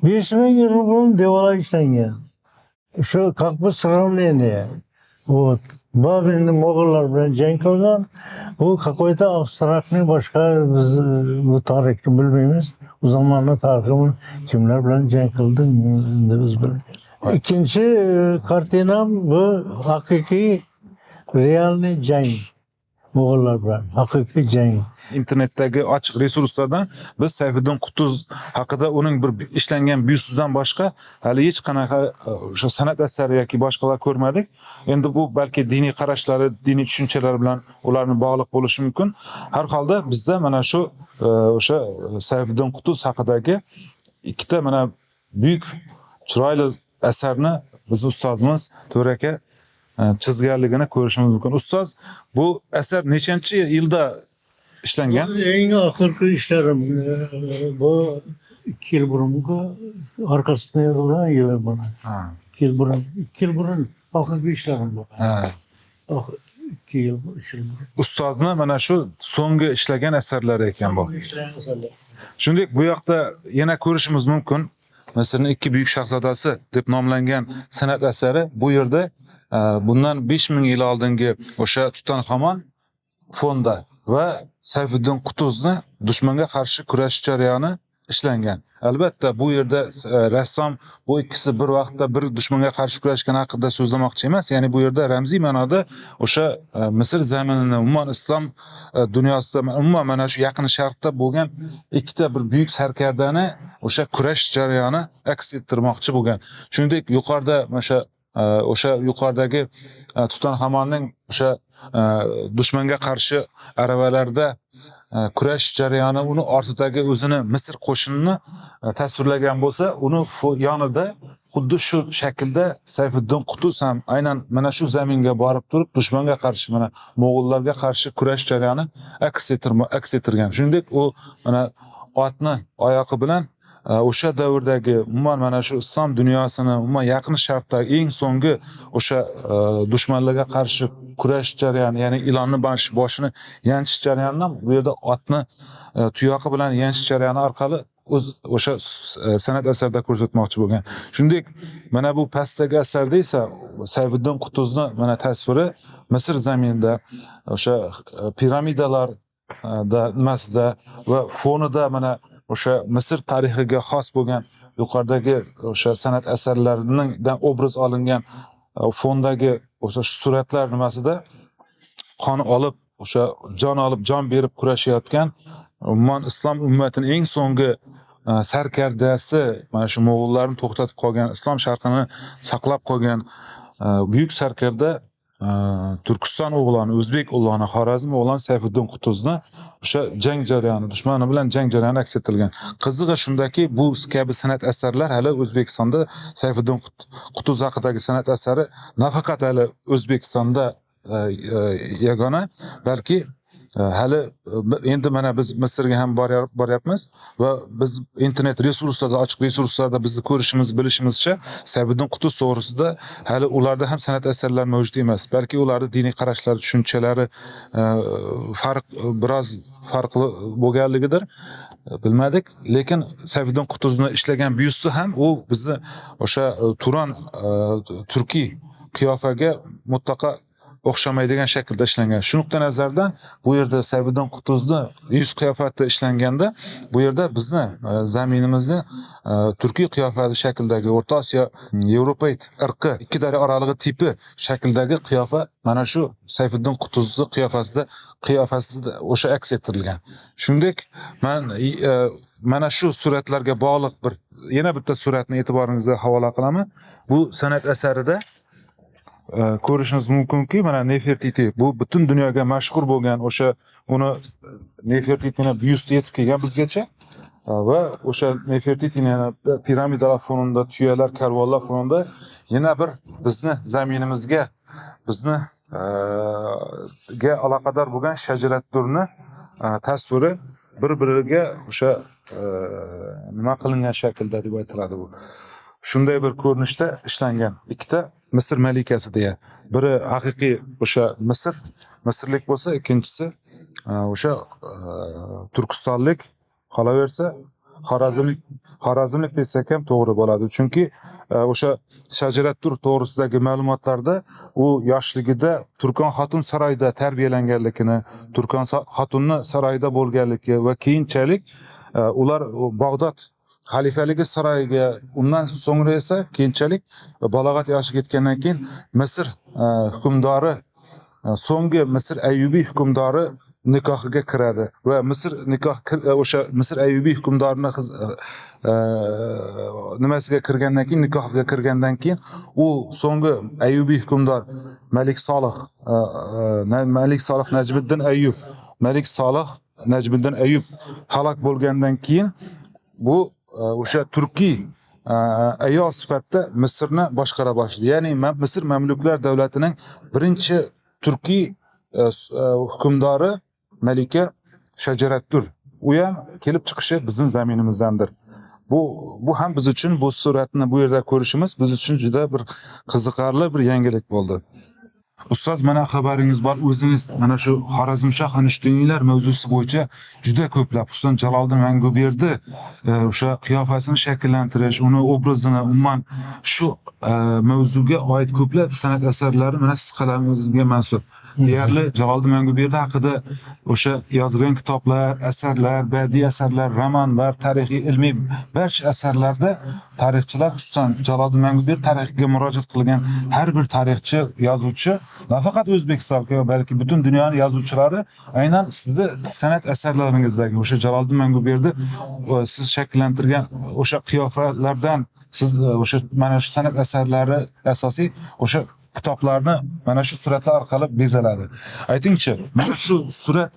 5000 yil burun devorlar ishlangan. Shu Kakbus Sravniyada. Bab endi Mo'g'ullar bilan jang qilgan. Bu какой-то abstraktni boshqa biz bu tarixni bilmaymiz. O zamonda tariximiz kimlar bilan jang qildi endi biz bilmaymiz. İkinci kartinam bu haqiqiy realniy jang. Mo'g'ullar bilan haqiqiy jang. İnternetdagi ochiq resurslardan biz Sayfiddin Qutuz haqida uning bir ishlangan byustidan boshqa hali hech qanaqa o'sha san'at asari yoki boshqalar ko'rmadik. Endi bu balki diniy qarashlari, diniy tushunchalari bilan ularni bog'liq bo'lishi mumkin. Har holda bizda mana shu o'sha Sayfiddin Qutuz haqidagi ikkita mana buyuk chiroyli asarni biz ustozimiz To'ra aka chizganligini ko'rishimiz mumkin. Ustoz, bu asar nechanchi yilda ishlangan? Eng oxirgi ishlarim bu 2 yil burungi orqasida yozilgan yili buni. 2 yil burun oxirgi ishlarim bu. 2 yil, 3 yil. Ustozni mana shu so'nggi ishlagan asarlari ekan bu. Shuningdek, bu yoqda yana ko'rishimiz mumkin. Misrning 2 buyuk shahzodasi deb nomlangan san'at asari. Bu yerda bundan 5000 yil oldingi o'sha Tutanxamon fonda va Sayfiddin Qutuzni dushmanga qarshi kurashish jarayoni ishlangan. Albatta bu yerda rassom bu ikkisi bir vaqtda bir dushmanga qarshi kurashgan haqida so'zlamoqchi emas. Ya'ni bu yerda ramziy ma'noda o'sha Misr zaminini, umuman islom dunyosida, umuman mana shu yaqin sharqda bo'lgan ikkita bir buyuk sarkardani o'sha kurash jarayoni aks ettirmoqchi bo'lgan. Shuningdek, yuqorida o'sha yuqoridagi Tutanxamonning o'sha dushmanga qarshi aravalarda kurash jarayoni, uni ortidagi o'zini Misr qo'shinini tasvirlagan bo'lsa, uni yonida xuddi shu shaklda Sayfiddin Qutuz ham aynan mana shu zaminga borib turib dushmanga qarshi, mana mo'g'ullarga qarshi kurash jarayoni aks ettirgan. Shuningdek, u mana otni oyog'i bilan o'sha davrdagi umuman mana shu islom dunyosini, umuman yaqin sharqdagi eng so'nggi o'sha dushmanlarga qarshi kurash jarayoni, ya'ni ilonni boshini yanchish jarayonidan bu yerda otni tuyoqi bilan yanchish jarayoni orqali o'sha san'at asarida ko'rsatmoqchi bo'lgan. Shuningdek, mana bu pastdagi asarda esa Sayfiddin Qutuzni mana tasviri Misr zaminida o'sha piramidalar nimasida va fonida mana o'sha Misr tarixiga xos bo'lgan yuqoridagi o'sha san'at asarlarining obraz olingan fondagi o'sha suratlar nimasida qon olib, o'sha jon berib kurashayotgan umuman islom ummatining eng so'nggi sarkardasi, mana shu mo'g'ullarni to'xtatib qolgan, islom sharqini saqlab qolgan buyuk sarkarda Turkiston o'g'loni, O'zbek o'g'loni, Xorazm o'g'loni Sayfiddin Qutuzni o'sha jang jarayoni, dushmani bilan jang jarayoni aks ettirilgan. Qizig'i shundaki, bu kabi san'at asarlar hali O'zbekistonda Sayfiddin Qutuz haqidagi san'at asari nafaqat hali O'zbekistonda yagona, balki hali endi mana biz Misrga ham boryapmiz va biz internet resurslarda, ochiq resurslarda bizni ko'rishimiz, bilishimizcha Sayfiddin Qutuz to'g'risida hali ularda ham san'at asarlari mavjud emas. Balki ularning diniy qarashlari, tushunchalari biroz farqli bo'lganligidir. Bilmadik, lekin Sayfiddin Qutuzni ishlagan byusti ham u bizni o'sha Turon turkiy qiyofaga mutlaqo o'xshamaydigan shaklda ishlangan. Shu nuqtai nazardan bu yerda Sayfiddin Qutuzni yuz qiyofasida ishlanganda, bu yerda bizni zaminimizni turkiy qiyofasi shaklidagi O'rta Osiyo Yevropoid irqi ikki daryo oralig'i tipi shaklidagi qiyofa mana shu Sayfiddin Qutuzni qiyofasida o'sha aks ettirilgan. Shuningdek, mana shu suratlarga bog'liq yana bitta suratni e'tiboringizga havola qilaman. Bu san'at asarida ko'rishingiz mumkinki, mana Nefertiti, bu butun dunyoga mashhur bo'lgan o'sha uni Nefertitini byusti yetib kelgan bizgacha va o'sha Nefertitini piramidalar fonida, tuyalar, karvonlar fonida yana bir bizni zaminimizga, bizni aloqador bo'lgan shajaratturni tasviri bir-biriga o'sha nima qilingan shaklda deb aytiladi bu. Shunday bir ko'rinishda ishlangan ikkita Misr malikasi deya. Biri haqiqiy o'sha Misrlik bo'lsa, ikkinchisi o'sha Turkistonlik, qolaversa Xorazmlik desak ham to'g'ri bo'ladi. Chunki o'sha shajarattur to'g'risidagi ma'lumotlarda u yoshligida Turkon xotun saroyida tarbiyalanganligini, Turkon xotunni saroyida bo'lganligi va keyinchalik ular Bag'dod xalifaligi saroyiga, undan so'ngra esa keyinchalik balog'at yoshiga yetgandan keyin Misr hukmdori, so'nggi Misr Ayyubiy hukmdori nikohiga kiradi va o'sha Misr Ayyubiy hukmdorining nimasiga kirgandan keyin, nikohiga kirgandan keyin u so'nggi Ayyubiy hukmdor Malik Solih Najmiddin Ayyub halok bo'lgandan keyin bu o'sha turkiy ayol sifatida Misrni boshqara boshladi. Ya'ni Misr mamluklar davlatining birinchi turkiy hukmdori Malika Shajarattur. U ham kelib chiqishi bizning zaminimizdandir. Bu ham biz uchun, bu suratni bu yerda ko'rishimiz biz uchun juda bir qiziqarli bir yangilik bo'ldi. Ustoz, mana xabaringiz bor, o'zingiz mana shu Xorazmshoh Anishtuniylar mavzusi bo'yicha juda ko'plab, xususan Jaloliddin Manguberdi o'sha qiyofasini shakllantirish, uni obrazini umuman shu mavzuga oid ko'plab san'at asarlari mana siz qalamingizga mansub. Deyarli Jaloliddin Manguberdi haqida o'sha yozilgan kitoblar, asarlar, badiiy asarlar, romanlar, tarixiy, ilmiy barcha asarlarda tarixchilar, xususan Jaloliddin Manguberdi tarixiga murojaat qilgan har bir tarixchi, yozuvchi, nafaqat O'zbekistonga, balki butun dunyoning yozuvchilari aynan sizni san'at asarlaringizdagi o'sha Jaloliddin Manguberdi siz shakllantirgan o'sha qiyofalardan siz o'sha mana shu san'at asarlari asosiy o'sha kitoblarni mana shu suratlar orqali bezaladi. Aytingchi, mana shu surat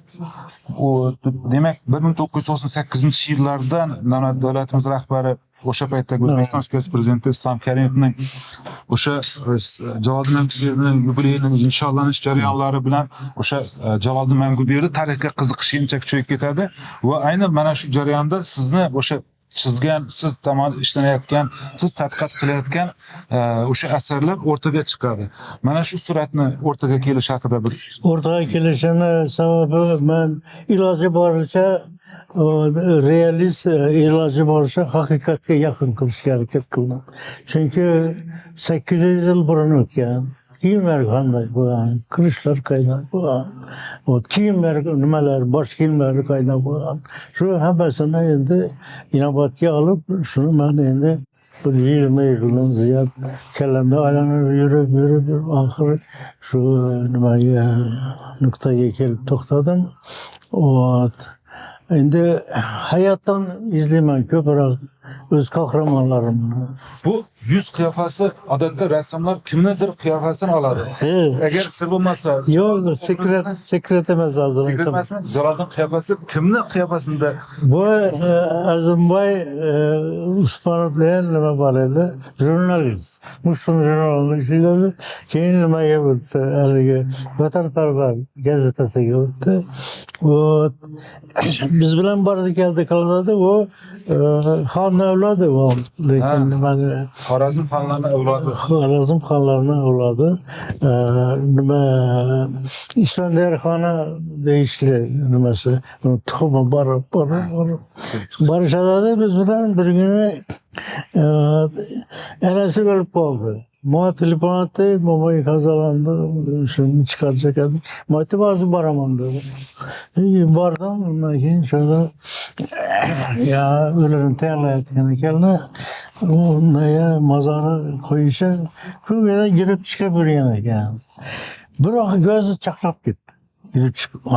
demak 1998-yillardan davlatimiz rahbari o'sha paytdagi O'zbekiston Respublikasi prezidenti Islom Karimovning o'sha Jaloliddin Manguberdining yubileyining nishonlanish jarayonlari bilan o'sha Jaloliddin Manguberdi tarixga qiziqishi ancha kuchayib ketadi va aynan mana shu jarayonda sizni o'sha chizgan, siz tomon ishlanayotgan, siz tadqiqot qilayotgan o'sha asarlar o'rtaga chiqadi. Mana shu suratni o'rtaga kelish haqida bir O'rtaga kelishini sababi men iloji boricha realist, iloji boricha haqiqatga yaqin qilishga harakat qildim. Chunki 800 yil burun o'tgan kiyimlar qanday bo'lgan, qilichlar qanday bo'lgan, kiyimlar nimalar, bosh kiyimlari qanday bo'lgan. Shu hammasini endi inobatga olib, shuni men endi bir 20 yildan ziyod kallamda aylanib yurib oxiri shu nimaga nuqtaga kelib to'xtadim. Endi hayotdan izlayman ko'proq o'z qahramonlarimni. bu yuz qiyofasi odatda rassomlar kimnidir qiyofasini oladi. Agar sir bo'lmasa, Yo'q, sekret emas hozir. sekret emasmi? Jaloliddin qiyofasi kimni qiyofasida? Bu Azimboy Usmonov bilan nima bor edi? Jurnalist. Mushtum jurnalida ishladi. Keyin nimaga o'tdi? Haligi Vatanparvar gazetasiga o'tdi. Biz bilan bordi keldi qiladi. U xon avlodi u. Lekin nimaga Xorazm xonlarining avlodi. Xorazm xonlarining avlodi. Nima Iskandar xoni deyishli nimasi. Tuxumi borib borishadi. Biz bilan bir kuni enasi o'lib qoldi. Moğa telefon attı, momayı kazandı, şimdi çıkaracak adı. Moğayı bazı baraman dedi. Bardan, lakin şöyle ya ölürüm terlayetken kendine onaya mazarı koyuşa şu yana girip çıkabiliyor yani. Bırak gözü çakrap gitti. Girip çıkıp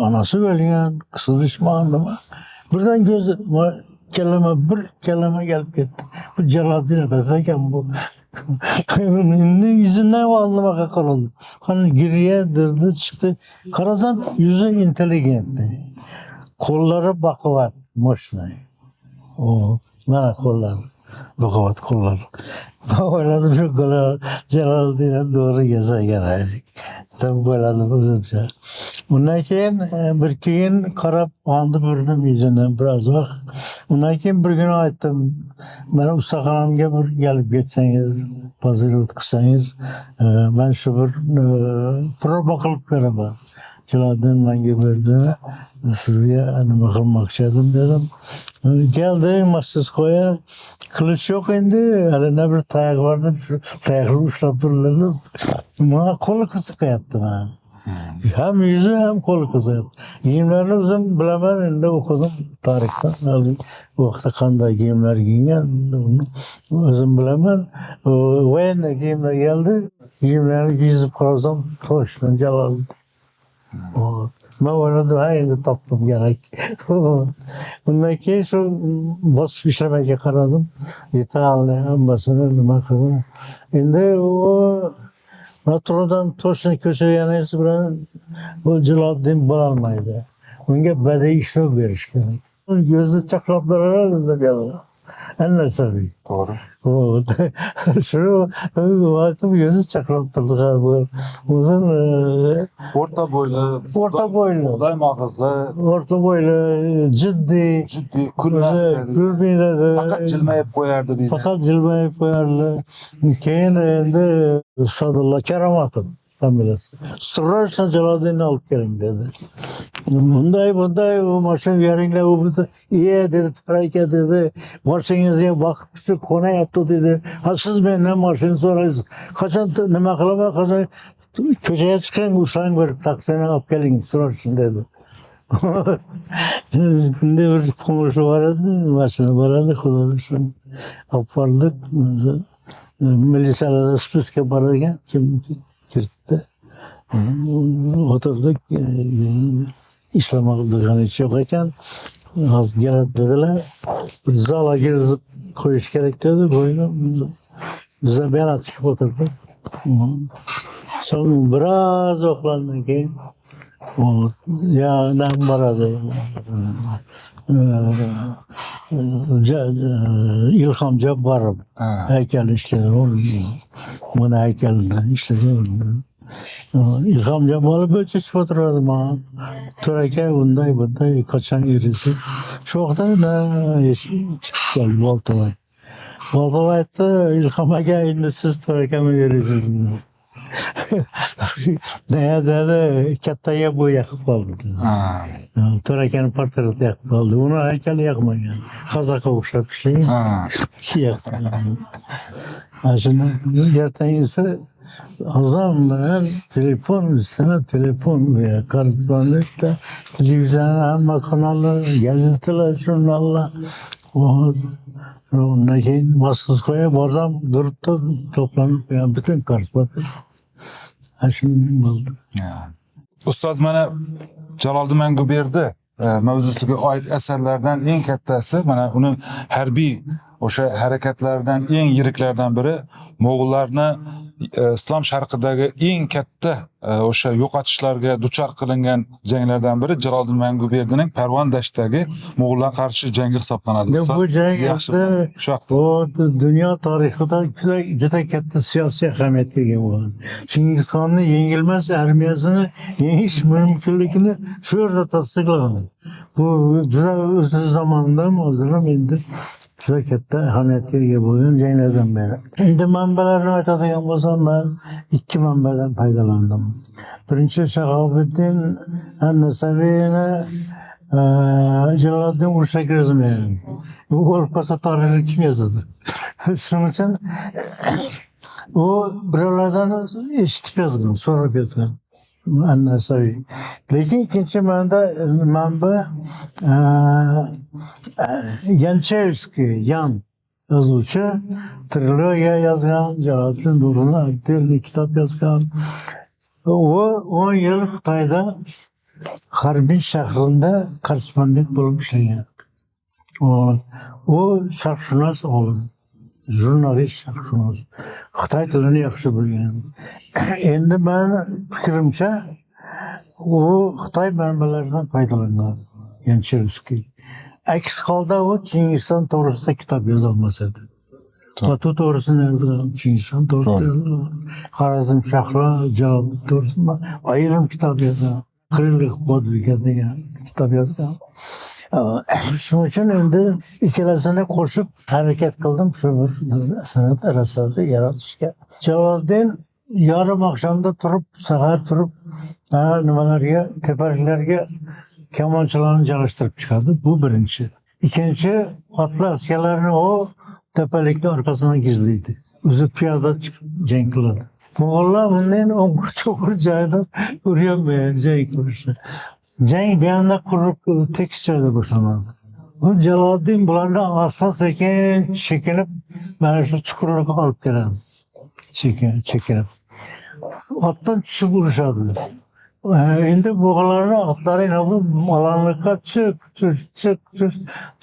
anası ölüyen, kısa düşmandı mı? Buradan gözü bir kelime gelip gitti. Bu Celalettin Efes'teyken bu. Yüzünden o anlamaya kaldı. Hani geriye durdu çıktı. Karasam yüzü inteligentti. Kolları bakıvat. Moşnay. O bana kolları. Bakıvat kolları. Ben oynadım şu kolları. Celalettin'e doğru geze gelecek. Tam oynadım uzunca. Ondan keyin bir keyin qarab oldi burdim yüzünden biraz vaqt. Ondan keyin bir gün aytdim. Meni ustaxonamga bir gelip ketsangiz, pozitiv qilsangiz, ben shu bir proba qilib beraman. Jaloliddin Manguberdi sizga nima qilmoqchi edim dedim. Geldi masjid qo'ya, qilich yo'q endi, halina bir tayoq bor deb shu tayoqni ushlab turdim. Menga qo'li qiziqyapti mana. Hem yüzü hem kolu kızıyapti. Giyimlerini o'zim bilaman, endi o'qidim tarixdan. Bu vaqtda qanday giyimlar giygan, o'zim bilaman. Voyenniy giyimlar keldi. Giyimlarni giyizib qarasam, toshdan Jaloliddin. Ben o'yladim, ha endi topdim kerak. Undan keyin shu bosib ishlamaga qaradim. Detalni hammasini nima qildim. Endi o metrodan toshni ko'chirganingiz bilan bu Jaloliddin bo'lolmaydi. Unga badiiy ishlov berish kerak. Ko'zni chaqlab beradi deb yozadi. Annasaviy. To'g'ri. Shuni aytib ko'zni chaqlab turdi. O'zim O'rta bo'yli, Xudoy mag'izli, o'rta bo'yli, jiddiy, kulmasdi. kulmaydi. Faqat jilmayib qo'yardi deydi. Faqat jilmayib qo'yardi. Keyin endi Sadulla Karomatov. familiyasi. Sırrarsan Jaloliddinni olib keling dedi. Bunday o maşın yeringlar u burada iyi dedi, aka dedi. Maşiningizga vaqt kuchi qo'nayapti dedi. Ha siz mendan mashina so'raysiz. Qachon nima qilaman, qachon ko'chaga chiqing, ushlang bir taksini olib keling, so'rashsin dedi. Şimdi bir komşu vardı, mashina boradi, xudo shuni olib bordik. Militsiyalarda spiska bor ekan, kim kiritdi. Oturduk, İslam aldığını hiç yok ekan. Az gelip dediler, bir zala girip koyuş gerek dedi, koyunu. Bize beyaz çıkıp oturduk. Sonra biraz oklandı ki, ya ne baradı. İlham Cabbar'ım. Heykel işte, bana heykelini işte. İlham Cabbar'ı böyle çıkıp oturuyordum ha. Turaka bunday kaçan irisi. Çok da ne çıkıp geldi Baltavay. Baltavay'da İlham Ege indi siz Turaka'mı verirsiniz. Ne dedi, kattaya bu yakıp kaldı. Turaka'nın portreti yakıp kaldı. Onu heykeli yakmayın. Kazaka okşap bir şey. Yakıp. Şimdi yerten ise azam ben telefon veya korrespondenlikte televizyona ama kanallar, gazeteler, jurnallar. Ondan keyin Moskvaya borsam durup da toplanıp yani bütün korrespondent. Şimdi oldu. Ustoz mana Jaloliddin Manguberdi mavzusiga oid asarlardan eng kattasi mana uni harbiy o'sha harakatlardan eng yiriklaridan biri Mo'g'ullarni islom sharqidagi eng katta o'sha yo'qotishlarga duchor qilingan janglardan biri Jaloliddin Manguberdining Parvon dashtidagi Mo'g'ullarga qarshi jangi hisoblanadi. Bu jang o dünya tarixida juda katta siyosiy ahamiyatga ega bo'lgan. Chingizxonni yengilmas armiyasini yengish mumkinligini shu yerda tasdiqlagan. Bu juda o'z zamonidan hozirlam endi juda katta ahamiyatga ega bo'lgan janglardan biri. Endi manbalarni aytadigan bo'lsam, men ikki manbadan foydalandim. Birinchi Shahobiddin an-Nasaviyni Jaloliddin urushga kirgizmagan. Bu o'lib qolsa tarixni kim yozadi? Shuning uchun u birovlardan eshitib yozgan, so'rab yozgan. An-Nasaviy. Lekin ikkinchi manba Yanchevskiy, Yan yozuvchi trilogiya yozgan, Jaloliddin Durunni aktorli kitob yozgan. U 10 yil Xitoyda Harbin shahrida korrespondent bo'lib ishlagan. U sharqshunos olim, jurnalist sharqshunos. Xitoy tilini yaxshi bilgan. Endi men fikrimcha u Xitoy manbalaridan foydalangan. Yanchevskiy. Aks holda u Chingizxon to'g'risida kitob yozolmas edi. Batu to'g'risini yozgan, Chingizxon to'g'risida yozgan. Xorazm shahri, Jaloliddin to'g'risida ayrim kitob yozgan. Qirlik podviga degan kitob yozgan. Shuning uchun endi ikkalasini qo'shib harakat qildim shu bir san'at asari yaratishga. Jaloliddin yarim oqshomda turib, sahar turib, nimalarga, tepaliklarga kamonchilarni jalashtirib chiqadi. Bu birinchi. Ikkinchi, otli askarlarni o tepalikni orqasidan gizlaydi. O'zi piyoda chiqib jang qiladi. Mo'g'ullar bundan cho'qir joyda urayotmaydi, jang qilishni. Jang bir anda quruq tekis joyda boshlanadi. Bu Jaloliddin bularni asta-sekin chekinib, mana shu chuqurlikka olib keladi. Chekinib. Otdan tushib urishadi. Endi bo'g'alarni otlari malanlikqa chiq,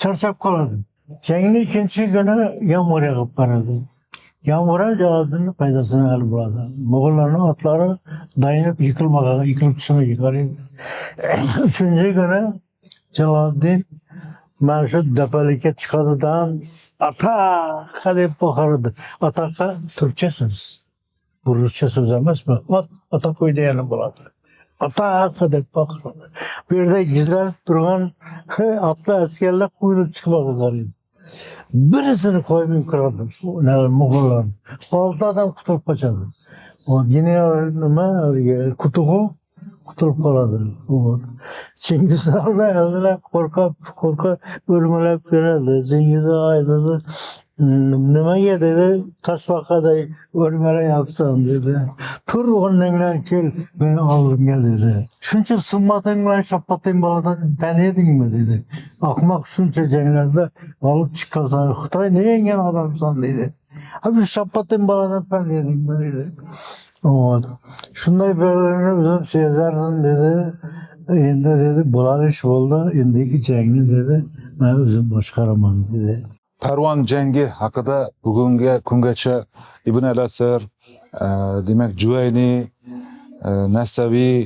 charchab qoladi. Jangning ikkinchi kuni yomg'ir yog'ib boradi. Yomg'ir Jaloliddinni foydasini olib bo'ladi. Mo'g'ullarning otlari dayanib yiqilib tushmaga qaraydi. Uchinchi kuni Jaloliddin mana shu dapalikka chiqadidan ataqa deb baqiradi. Ataqa turkcha so'z. Bu ruscha so'z emasmi? Ata qo'ydagani bo'ladi. Ataqa deb baqiradi. Bu yerda gizlanib turgan otli askarlar qo'yilib chiqmoqqa qaraydi. Birisini qo'ymay kiradi. Mo'g'ullar. 6 odam qutulib qochadi. O general nima qutug'i qutulib qoladi. Chingiz Xonlar qo'rqib o'rmalab keladi. Chingiz aytadi, nimaga dedi, toshbaqaday o'rmalayapsan dedi. Tur o'rningdan kel, meni oldimga dedi. Shuncha summating bilan shappating boladan tanidingmi dedi. Ahmoq shuncha janglarda olib chiqqansan, Xitoyni yengan odamsan dedi. Abi shappating boladan tanidingmi dedi. Shunday bo'lganini o'zim sezardim dedi. Endi dedi, bo'lar ish bo'ldi. Endiki jangni dedi, men o'zim boshqaraman dedi. Parvon jangi haqida bugungi kungacha Ibn al-Asir, demak Juvayni, Nasaviy,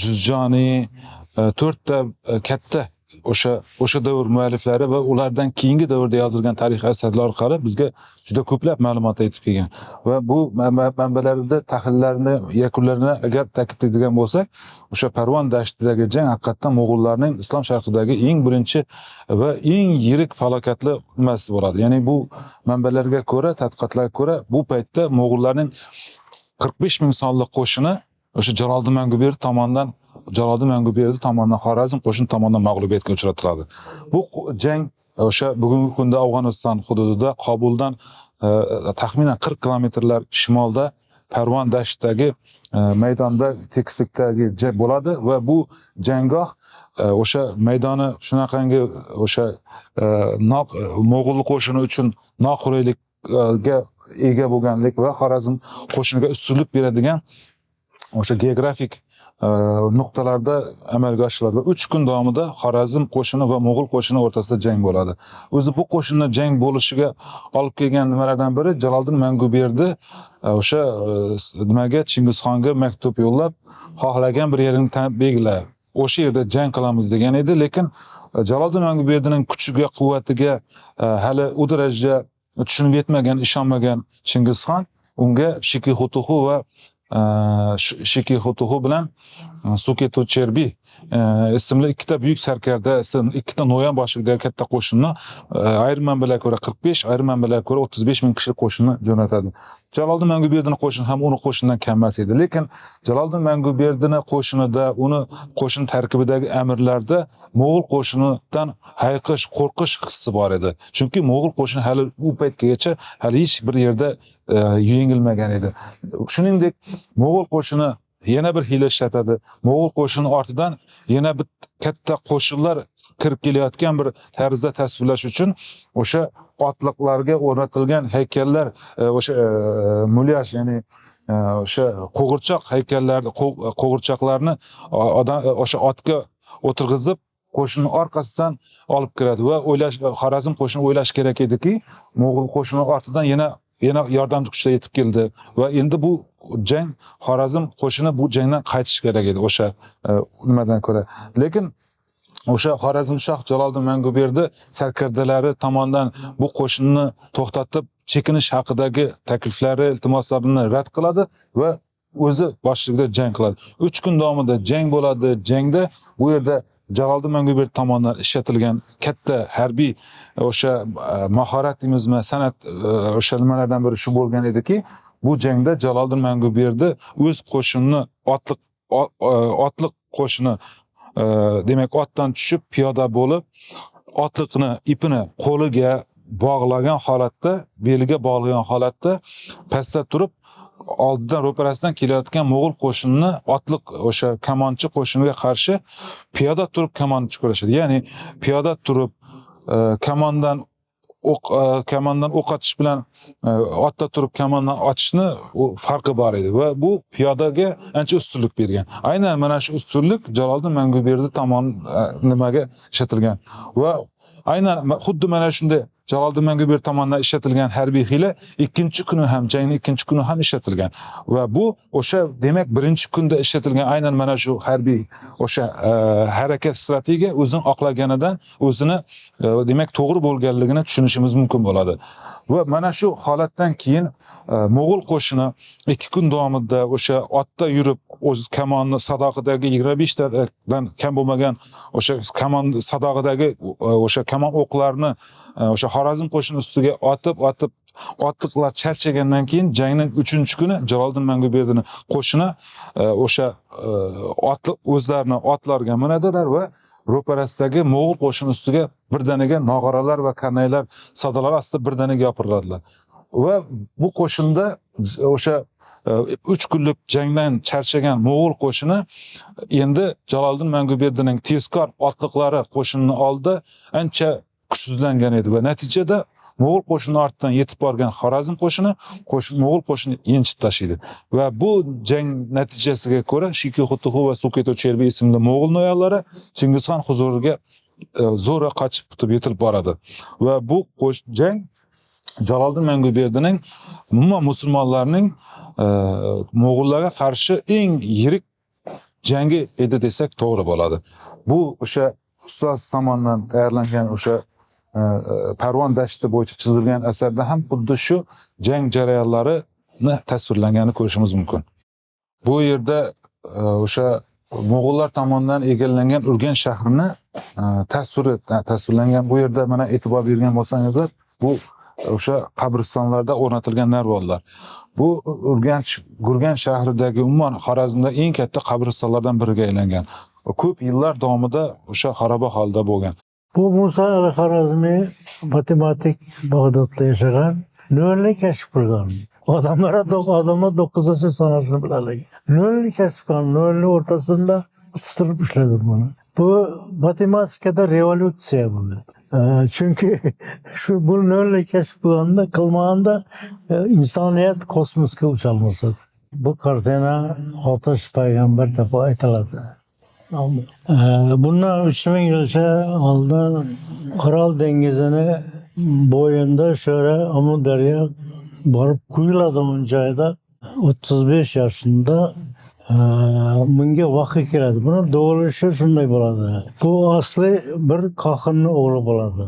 Juzjoniy, to'rtta katta o'sha davr mualliflari va ulardan keyingi davrda yozilgan tarix asarlar orqali bizga juda ko'plab ma'lumot aytib kelgan. Va bu manbalarda tahlillarni yakunlarini agar ta'kidlaydigan bo'lsak, o'sha Parvon dashtidagi jang haqiqatdan Mo'g'ullarning islom sharqidagi eng birinchi va eng yirik falokatli nimasi bo'ladi. Ya'ni bu manbalarga ko'ra, tadqiqotlarga ko'ra, bu paytda Mo'g'ullarning 45 ming sonli qo'shini o'sha Jaloliddin Manguberdi tomonidan Xorazm qo'shini tomonidan mag'lubiyatga uchratiladi. Bu jang o'sha bugungi kunda Afg'oniston hududida Qobuldan taxminan 40 kilometrlar shimolda Parvon dashtidagi maydonda tekislikdagi bo'ladi va bu janggoh o'sha maydoni shunaqangi o'sha Mo'g'ul qo'shini uchun noqulaylikga ega bo'lganlik va Xorazm qo'shiniga ustunlik beradigan o'sha geografik nuqtalarda amalga oshiriladi va 3 kun davomida Xorazm qo'shini va Mo'g'ul qo'shini o'rtasida jang bo'ladi. O'zi bu qo'shinni jang bo'lishiga olib kelgan nimalardan biri Jaloliddin Manguberdi o'sha nimaga Chingizxonga maktub yo'llab, xohlagan bir yerini belgila, o'sha yerda jang qilamiz degan edi, lekin Jaloliddin Manguberdining kuchiga, quvvatiga hali u darajada tushunib yetmagan, ishonmagan Chingizxon unga Shiki Xutuxu bilan Suketu Cherbi ismli ikkita buyuk sarkarda, ikkita no'yon boshidagi katta qo'shinni ayrim manbalarga ko'ra 45, ayrim manbalarga ko'ra 35 ming kishilik qo'shinni jo'natadi. Jaloliddin Manguberdining qo'shini ham uni qo'shinidan kam emas edi, lekin Jaloliddin Manguberdining qo'shinida, uni qo'shin tarkibidagi amirlarda Mo'g'ul qo'shinidan hayiqish, qo'rqish hissi bor edi. Chunki Mo'g'ul qo'shini hali u paytgacha hali hech bir yerda yengilmagan edi. Shuningdek, Mo'g'ul qo'shini yana bir hiyla ishlatadi. Mo'g'ul qo'shini ortidan yana bir katta qo'shinlar kirib kelayotgan bir tarzda tasvirlash uchun o'sha otliqlarga o'rnatilgan haykallar, o'sha mulyaj, ya'ni o'sha qo'g'irchoq haykallarni, qo'g'irchoqlarni o'sha otga o'tirg'izib qo'shinning orqasidan olib kiradi va Xorazm qo'shini o'ylash kerak ediki, Mo'g'ul qo'shini ortidan yana yordamchi kuchlar yetib keldi va endi bu jang Xorazm qo'shini bu jangdan qaytish kerak edi o'sha nimadan ko'ra. Lekin o'sha Xorazmshoh Jaloliddin Manguberdi sarkardalari tomonidan bu qo'shinni to'xtatib chekinish haqidagi takliflari, iltimoslarini rad qiladi va o'zi boshchiligida jang qiladi. 3 kun davomida jang bo'ladi. Jangda bu yerda Jaloliddin Manguberdi tomonidan ishlatilgan katta harbiy o'sha mahorat deymizmi, san'at o'sha nimalardan biri shu bo'lgan ediki, bu jangda Jaloliddin Manguberdi o'z qo'shinini otliq qo'shini demak otdan tushib piyoda bo'lib, otliqni ipini qo'liga bog'lagan holatda, beliga bog'lagan holatda pastda turib oldidan ro'parasidan kelayotgan Mo'g'ul qo'shinini otliq o'sha kamonchi qo'shiniga qarshi piyoda turib kamonchi kurashadi. Ya'ni piyoda turib kamondan o'q otish bilan otda turib kamondan otishni farqi bor edi va bu piyodaga ancha ustunlik bergan. Aynan mana shu ustunlik Jaloliddin Manguberdi tomonidan nimaga ishlatilgan va aynan xuddi mana shunday Jaloliddin Manguberdi tomonidan ishlatilgan harbiy hiyla ikkinchi kuni ham, jangning ikkinchi kuni ham ishlatilgan va bu o'sha demak birinchi kunda ishlatilgan aynan mana shu harbiy o'sha harakat strategiya o'zini oqlaganidan o'zini demak to'g'ri bo'lganligini tushunishimiz mumkin bo'ladi. va mana shu holatdan keyin Mo'g'ul qo'shini 2 kun davomida o'sha otda yurib, o'z kamonni sadog'idagi 25 tadan kam bo'lmagan o'sha kamon sadog'idagi o'sha kamon o'qlarini o'sha Xorazm qo'shini ustiga otib otliqlar charchagandan keyin jangning 3-kuni Jaloliddin Manguberdining qo'shini o'sha o'zlarini otlarga minadilar va ro'parasidagi Mo'g'ul qo'shini ustiga birdaniga nog'oralar va karnaylar sadolari ostida birdaniga yopiriladilar. Va bu qo'shinda o'sha 3 kunlik jangdan charchagan Mo'g'ul qo'shini endi Jaloliddin Manguberdining tezkor otliqlari qo'shinini oldida ancha kuchsizlangan edi va natijada Mo'g'ul qo'shini ortidan yetib borgan Xorazm qo'shini Mo'g'ul qo'shini yenchib tashlaydi. Va bu jang natijasiga ko'ra Shikuxutuxu va Suketo-Cherbi ismli Mo'g'ul noyoqlari Chingizxon huzuriga zo'ra qochib qutib yetilib boradi. Va bu jang Jaloliddin Manguberdining umuman musulmonlarning Mo'g'ullarga qarshi eng yirik jangi edi desak to'g'ri bo'ladi. Bu o'sha ustoz tomonidan tayyorlangan o'sha Parvon dashti bo'yicha chizilgan asarda ham xuddi shu jang jarayonlarini tasvirlanganini ko'rishimiz mumkin. Bu yerda o'sha Mo'g'ullar tomonidan egallangan Urganch shahrini tasvirlangan. Bu yerda mana e'tibor bergan bo'lsangizlar, bu o'sha qabristonlarda o'rnatilgan narvonlar. Bu Urganch shahridagi umuman Xorazmda eng katta qabristonlardan biriga aylangan. Ko'p yillar davomida o'sha xaroba holda bo'lgan. Bu Musa al-Xorazmiy matematik Bag'dodda yashagan, nolni kashf qilgan. Odamlar 9 sanashni biladi. Nolni kashf qilgan, nolni o'rtasida o'tistirib ishladi buni. Bu matematikada revolyutsiya bo'ldi. Chunki shu bu nolni kashf qilmaganda insoniyat kosmosga ucha olmasdi. Bu kartina Otash payg'ambar deb aytiladi. Bundan 3000 yilcha oldin Orol dengizini bo'yinda sho'ra Amudaryo borib quyiladigan joyda 35 yoshida bunga vahiy keladi. Buni doğrulushi shunday bo'ladi. Bu asli bir qohinning o'g'li bo'ladi.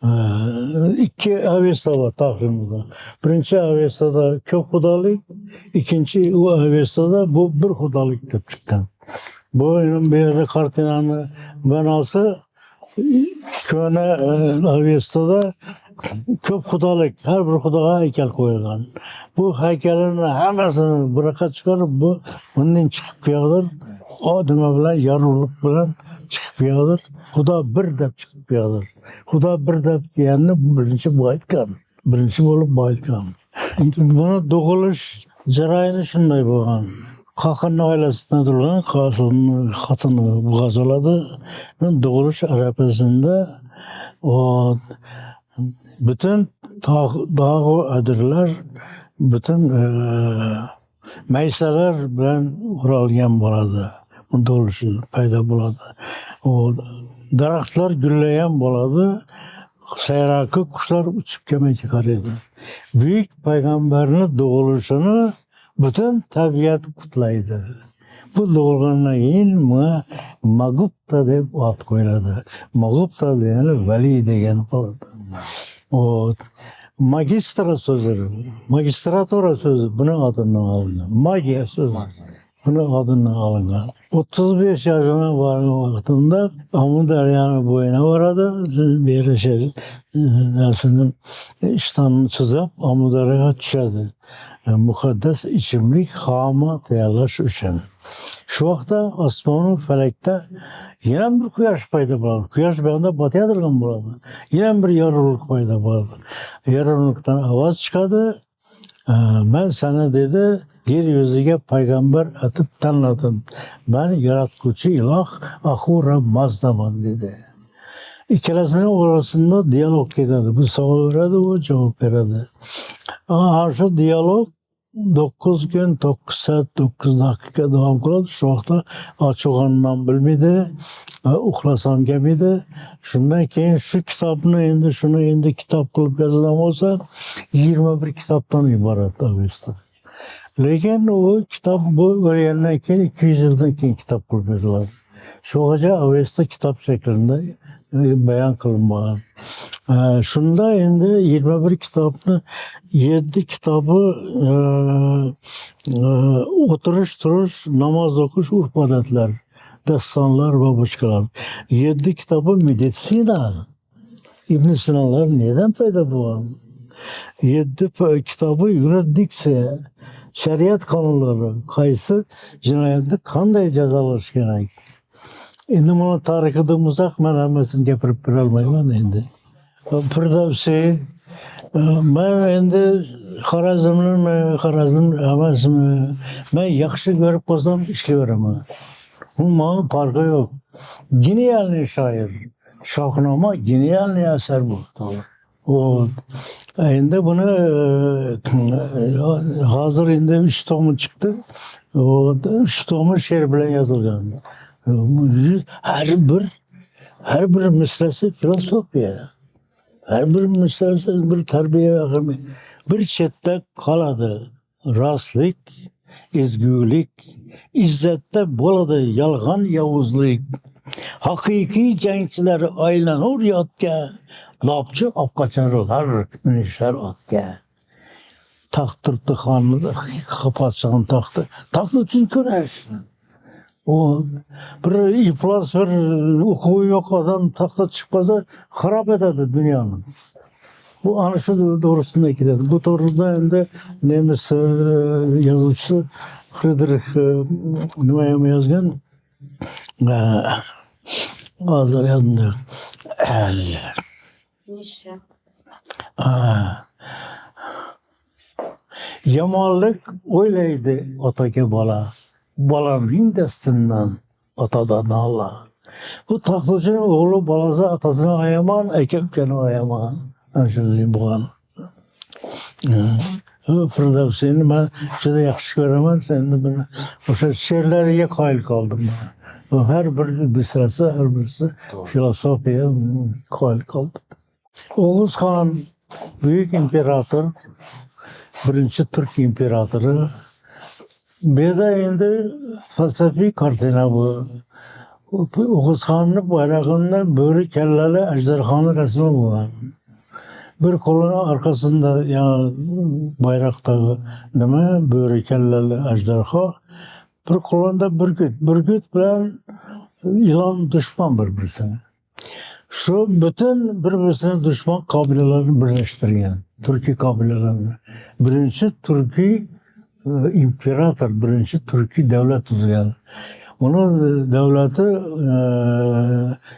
2 avesta bor taqrimda. Birinchi avestada ko'p xudolik, ikkinchi u avestada bu bir xudolik deb chiqqan. Bu yerda kartinani ma'nosi ko'na avestada ko'p xudolik, har bir xudoga haykal qo'yilgan. Bu haykalni hammasini bunaqa chiqarib, bu bundan chiqib keladi. Nima bilan yorug'lik bilan chiqib keladi. Xudo bir deb chiqib keladi. Xudo bir deb deganni birinchi bu aytgan. Birinchi bo'lib bu aytgan. Buni tug'ilish jarayoni shunday bo'lgan. Qohinning oilasidan turgan xotini g'azoladi. Tug'ilish arafasida bütün dağ adirlar, bütün maysalar bilan o'ralgan bo'ladi. Bunda o'lishi paydo bo'ladi. O daraxtlar gullagan bo'ladi. Sayraki qushlar uchib kelmay chiqaradi. Buyuk payg'ambarning tug'ilishini bütün tabiat qutlaydi. Bu tug'ilgandan keyin Magupta deb ot qo'yiladi. Magupta degani vali degan bo'ladi. O magistra so'zi, magistratura so'zi buni adından alıngan. Magiya so'zi buni adından alıngan. 35 yaşına vargan vaqtida Amudaryoning bo'yina boradi. Beri ishtonini chizib Amudaryoga tushadi. Muqaddas ichimlik xoma tayyorlash uchun. Shu vaqtda osmonu falakda yana bir quyosh paydo bo'ladi. Quyosh bu yerda botayotgan bo'ladi. Yana bir yorug'lik paydo bo'ladi. Yorug'likdan ovoz chiqadi. Men sana dedi, yer yuziga payg'ambar atib tanladim. Men yaratuvchi iloh Ahura Mazdaman dedi. İkiləsinin orasında diyalog ketadi. Bu savol beradi, o javob beradi. Shu diyalog 9 gün 9 saat 9 dakika devam qiladi. Shu vaqtda ochiqondan bilmaydi, uxlasam kelmaydi. Shundan keyin shu kitobni endi kitob qilib yozilgan bo'lsa 21 kitobdan iborat avesta. Lekin o kitob bu o'lgandan keyin 200 yildan keyin kitob qilib yoziladi. Shugacha avesta kitob shaklida bayon qilinmagan. Shunda endi 21 kitobni 7 kitobi o'tirish, turish, namoz o'qish, urf odatlar, dastonlar va boshqalar. 7 kitobi meditsina. İbn Sina'lar neden paydo bo'lgan? 7 kitobi yuridiksiya, shariat qonunlari, qaysi jinoyatni qanday jazolash kerak. Endi buni tarixida muzaq, men hammasini gapirib bera olmayman endi. Firdavsiy, men endi Xorazm emasmi? Men yaxshi ko'rib qolsam ishlayveraman. Bunun farkı yok. Genialni şair. Şahnoma genialni eser bu. O endi bunu hazır endi 3 tomu çıktı. O 3 tomu şiir bilen yazılgan. Her bir mislesi filosofiya. Her bir mislesi bir terbiye akımı. Bir chetda qoladi rostlik, ezgulik, izzatda bo'ladi yolg'on yovuzlik. Haqiqiy jangchilar aylanur yotga, lopchi olib qochar minishar otga. Taxt turibdi xonida, podshohning taxti. Taxt uchun kurash. O bir iflos bir o'quvi yo'q odam taxtga chiqib qolsa xarob etadi dunyoni. Bu ana shu to'g'risida keladi. Bu to'g'risida endi nemis yozuvchisi Friedrich nima ham yozgan? Hozir yodimda yo'q. Yomonlik o'ylaydi otaga bola. Bolaning dastidan otadan Allah. Bu taxt uchun o'g'li bolasi otasini ayaman, aka ukani ayaman. Shunday bo'lgan. Firdavsiyni men juda yaxshi ko'raman. Endi buni o'sha she'rlariga qoyil qoldim. Her bir misrasi, her birisi filosofiya qoyil qoldim. Oğuz Xon büyük imperator, birinchi Türk imperatoru. Bu da endi falsafiy kartina bu. Oğuz Xonning bayrog'ida bo'ri kallali ajdarxoni rasmi bo'lgan. Bir qo'lini arkasında ya bayraktagi nima bo'ri kallali ajdarxo, bir qo'lida burgut bilan ilon dushman bir-birisine. Şu bütün bir-birisine dushman kabilelerini birleştirgan. Türkiye kabilelerini. Birinchi Türkiye imperator, birinchi Türkiye devlet tuzgan. Onun devleti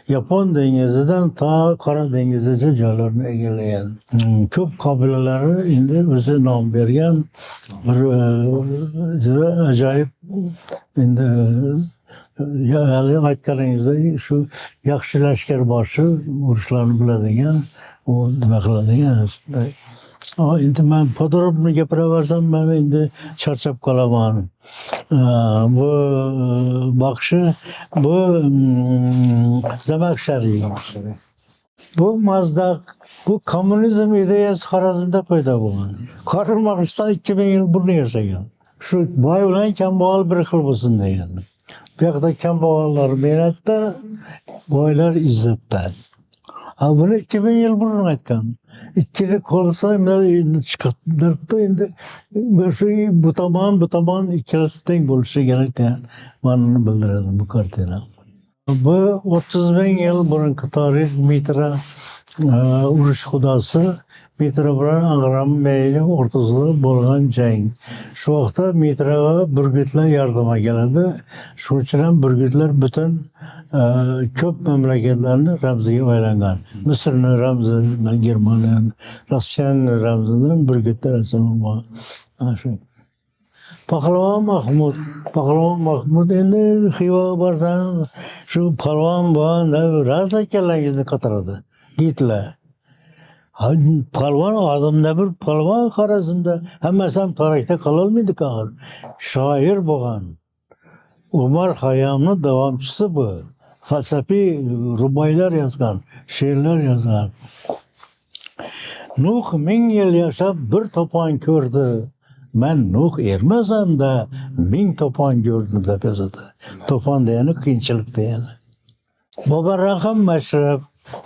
Yapon dengizidan ta Qora dengizigacha joylarni egallagan. Ko'p kabilalarga endi o'zi nom bergan bir juda ajoyib endi hali aytganingizdek shu yaxshi lashkarboshi urushlarni biladigan, u nima qiladigan. Endi men podrobni gapiraversam men endi charchab qolaman. Bu bakışı, bu Zamakshari. Bu Mazdak, bu komünizm ideyasi Xorazmda paydo bo'lgan. Karl Marx'tan 2000 yıl burnu yaşagan. Şu boy bilan kambag'al bir xil bo'lsin degan. Bu yoqda kambag'allar mehnatda, boylar izzatda. Bunu 2000 yıl burun aytgan. İkilik olsa çıkarttı endi bu tamam ikilisi teng bo'lishi kerak degan ma'noni bildiradi bu kartina. Bu 30 bin yıl burungi tarix Mitra urush xudosi Mitra bilan Ag'ram mayli o'rtasida bo'lgan jang. Shu vaqtda Mitraga burgutlar yordamga keladi. Shuning uchun ham burgutlar butun ko'p mamlakatlarni ramziga aylangan. Misrni ramzi, Germaniya, Rossiyaning ramzidan burgutlar rasmi bor. Ana shu. Pahlavon Mahmud endi Xivaga borsan, shu palvon bilan rosa kallangizni qataradi. Gitler. Palvon odamda bir palvon Xorazmda hammasi ham tarixda qololmaydi axir. Shoir bo'lgan. Umar Xayyomning davomchisi bu. Falsafiy ruboiylar yozgan, she'rlar yozgan. Nuh 1000 yil yashab bir to'pon ko'rdi. Men Nuh ermasam da 1000 to'pon ko'rdim deb yozadi. To'pon degani qiyinchilik degani. Bobar Rahim Mashrab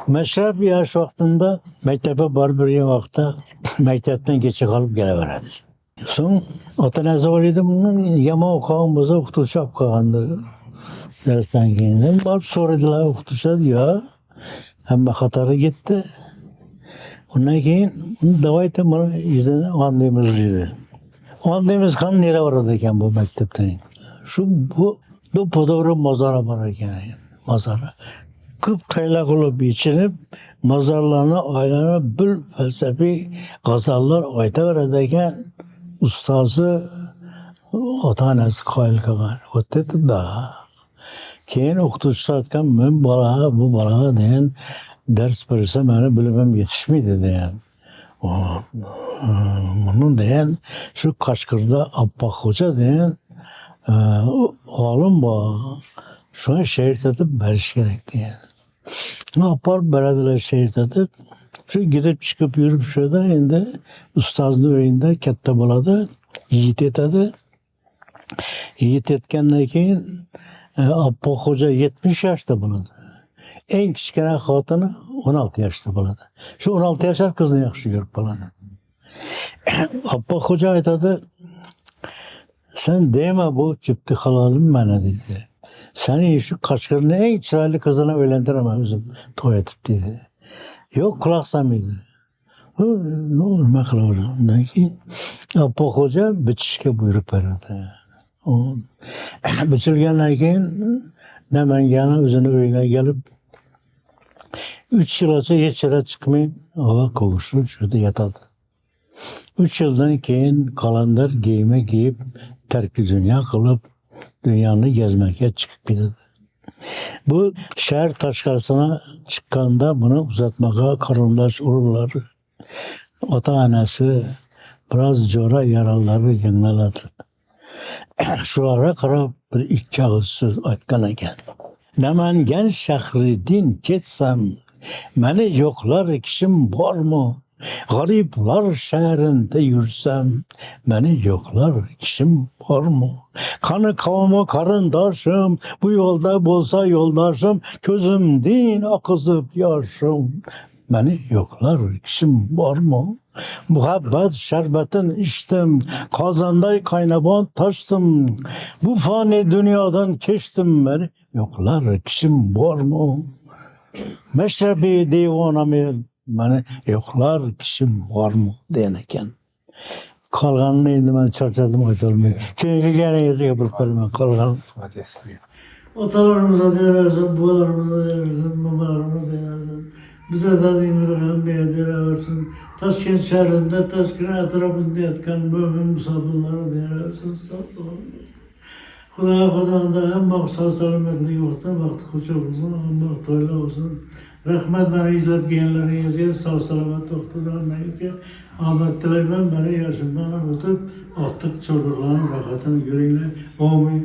Meşrep yaş vaktinde mektebe barıp bir vakta mektepten geçe kalıp geleverdi. Son ota-onasi var edi, bunun yomon o'qigan bo'lsa o'qituvchi olib qolgandi. Darsdan keyin borib so'radilar, o'qituvchi yo, hamma xatari ketdi. Undan keyin davayda buni izini olmaymiz dedi. Olmaymiz qani nera boradi ekan bu maktabdan. Shu bu do'ppo'to'g'ri mozora bor ekan. Mozora. Ko'p qayla qilib ichilib, mozorlarni aylanib bir falsafiy g'azallar aytaveradi ekan. Ustozi ota-onasi qoyil qilgan. O'tdi-da. Keyin o'qituvchi aytgan, men bu bolaga degan ders bersa meni bilimim yetishmaydi degan. Bunun degan shu Qashqarda Abboqxo'ja degan olim bor. Shuni she'rtatib berish kerak degan. Olib beradilar she'rtatib. Shu gidib chiqib yurib shurada endi ustozni uyida katta bo'ladi, yigit etadi. Yigit etgandan keyin Abboqxo'ja 70 yoshda bo'ladi. Eng kichkina xotini 16 yoshda bo'ladi. Shu 16 yoshar qizni yaxshi ko'rib qoladi. Abboqxo'ja aytadi, sen dema bu chipti halolim mana dedi. Seni shu Qashqarning eng chiroyli qizini uylantiraman o'zim to'y etib dedi. Yo'q, quloq solmaydi. Nima qilaveradi? Undan keyin Abboqxo'ja bichishga buyruq beradi. Bichilgandan keyin Namangani o'zini uyiga kelib 3 yilgacha hech yerga chiqmay havo qovushib shuda yotadi. 3 yildan keyin qalandar giyimi giyib tarki dunyo qilib dunyoni gezmakka chiqib ketadi. Bu shahar tashqarisine chiqqanda buni uzatmaga qarindosh urug'lari, ota-onasi biroz jo'ra yaralari yangladi. Shularga qarab bir ikki og'iz so'z aytgan ekan. Namangan shahridan ketsam, meni yo'qlar kishim bormi? G'ariblar shahrida yursam, meni yo'qlar kishim bormi? Qani qavmi qarindoshim, bu yo'lda bo'lsa yo'ldoshim, ko'zimdan oqizib yoshim, meni yo'qlar kishim bormi? Muhabbat sharbatin ichdim, qozonday qaynabon toshdim. Bu fani dunyodan kechdim, meni yo'qlar kishim bormi? Mashrabi devonamel, meni yo'qlar kishim bormi degan ekan. Qolganini endi men charchadim aytolmayman. Keyingi garingizga gapirib qolaman qolgan. Otalarımıza deyersin, buvalarımıza deyersin, babalarımıza deyersin. Bize de dinlerim, deyersin. Taşkent şehrinde, Taşkent etrafında yatkan mümin musabırları deyersin. Xudodan da hem sağ salomatlik olsun, vaqti xush olsun, amma to'ylar olsun. Rahmat beni izlab kelganlaringizga, sog' salomat o'qituvchilaringizga omad tilayman. Meni yoshimdan o'tib, ortiq cho'g'irlarni rohatini ko'ringlar. Amin.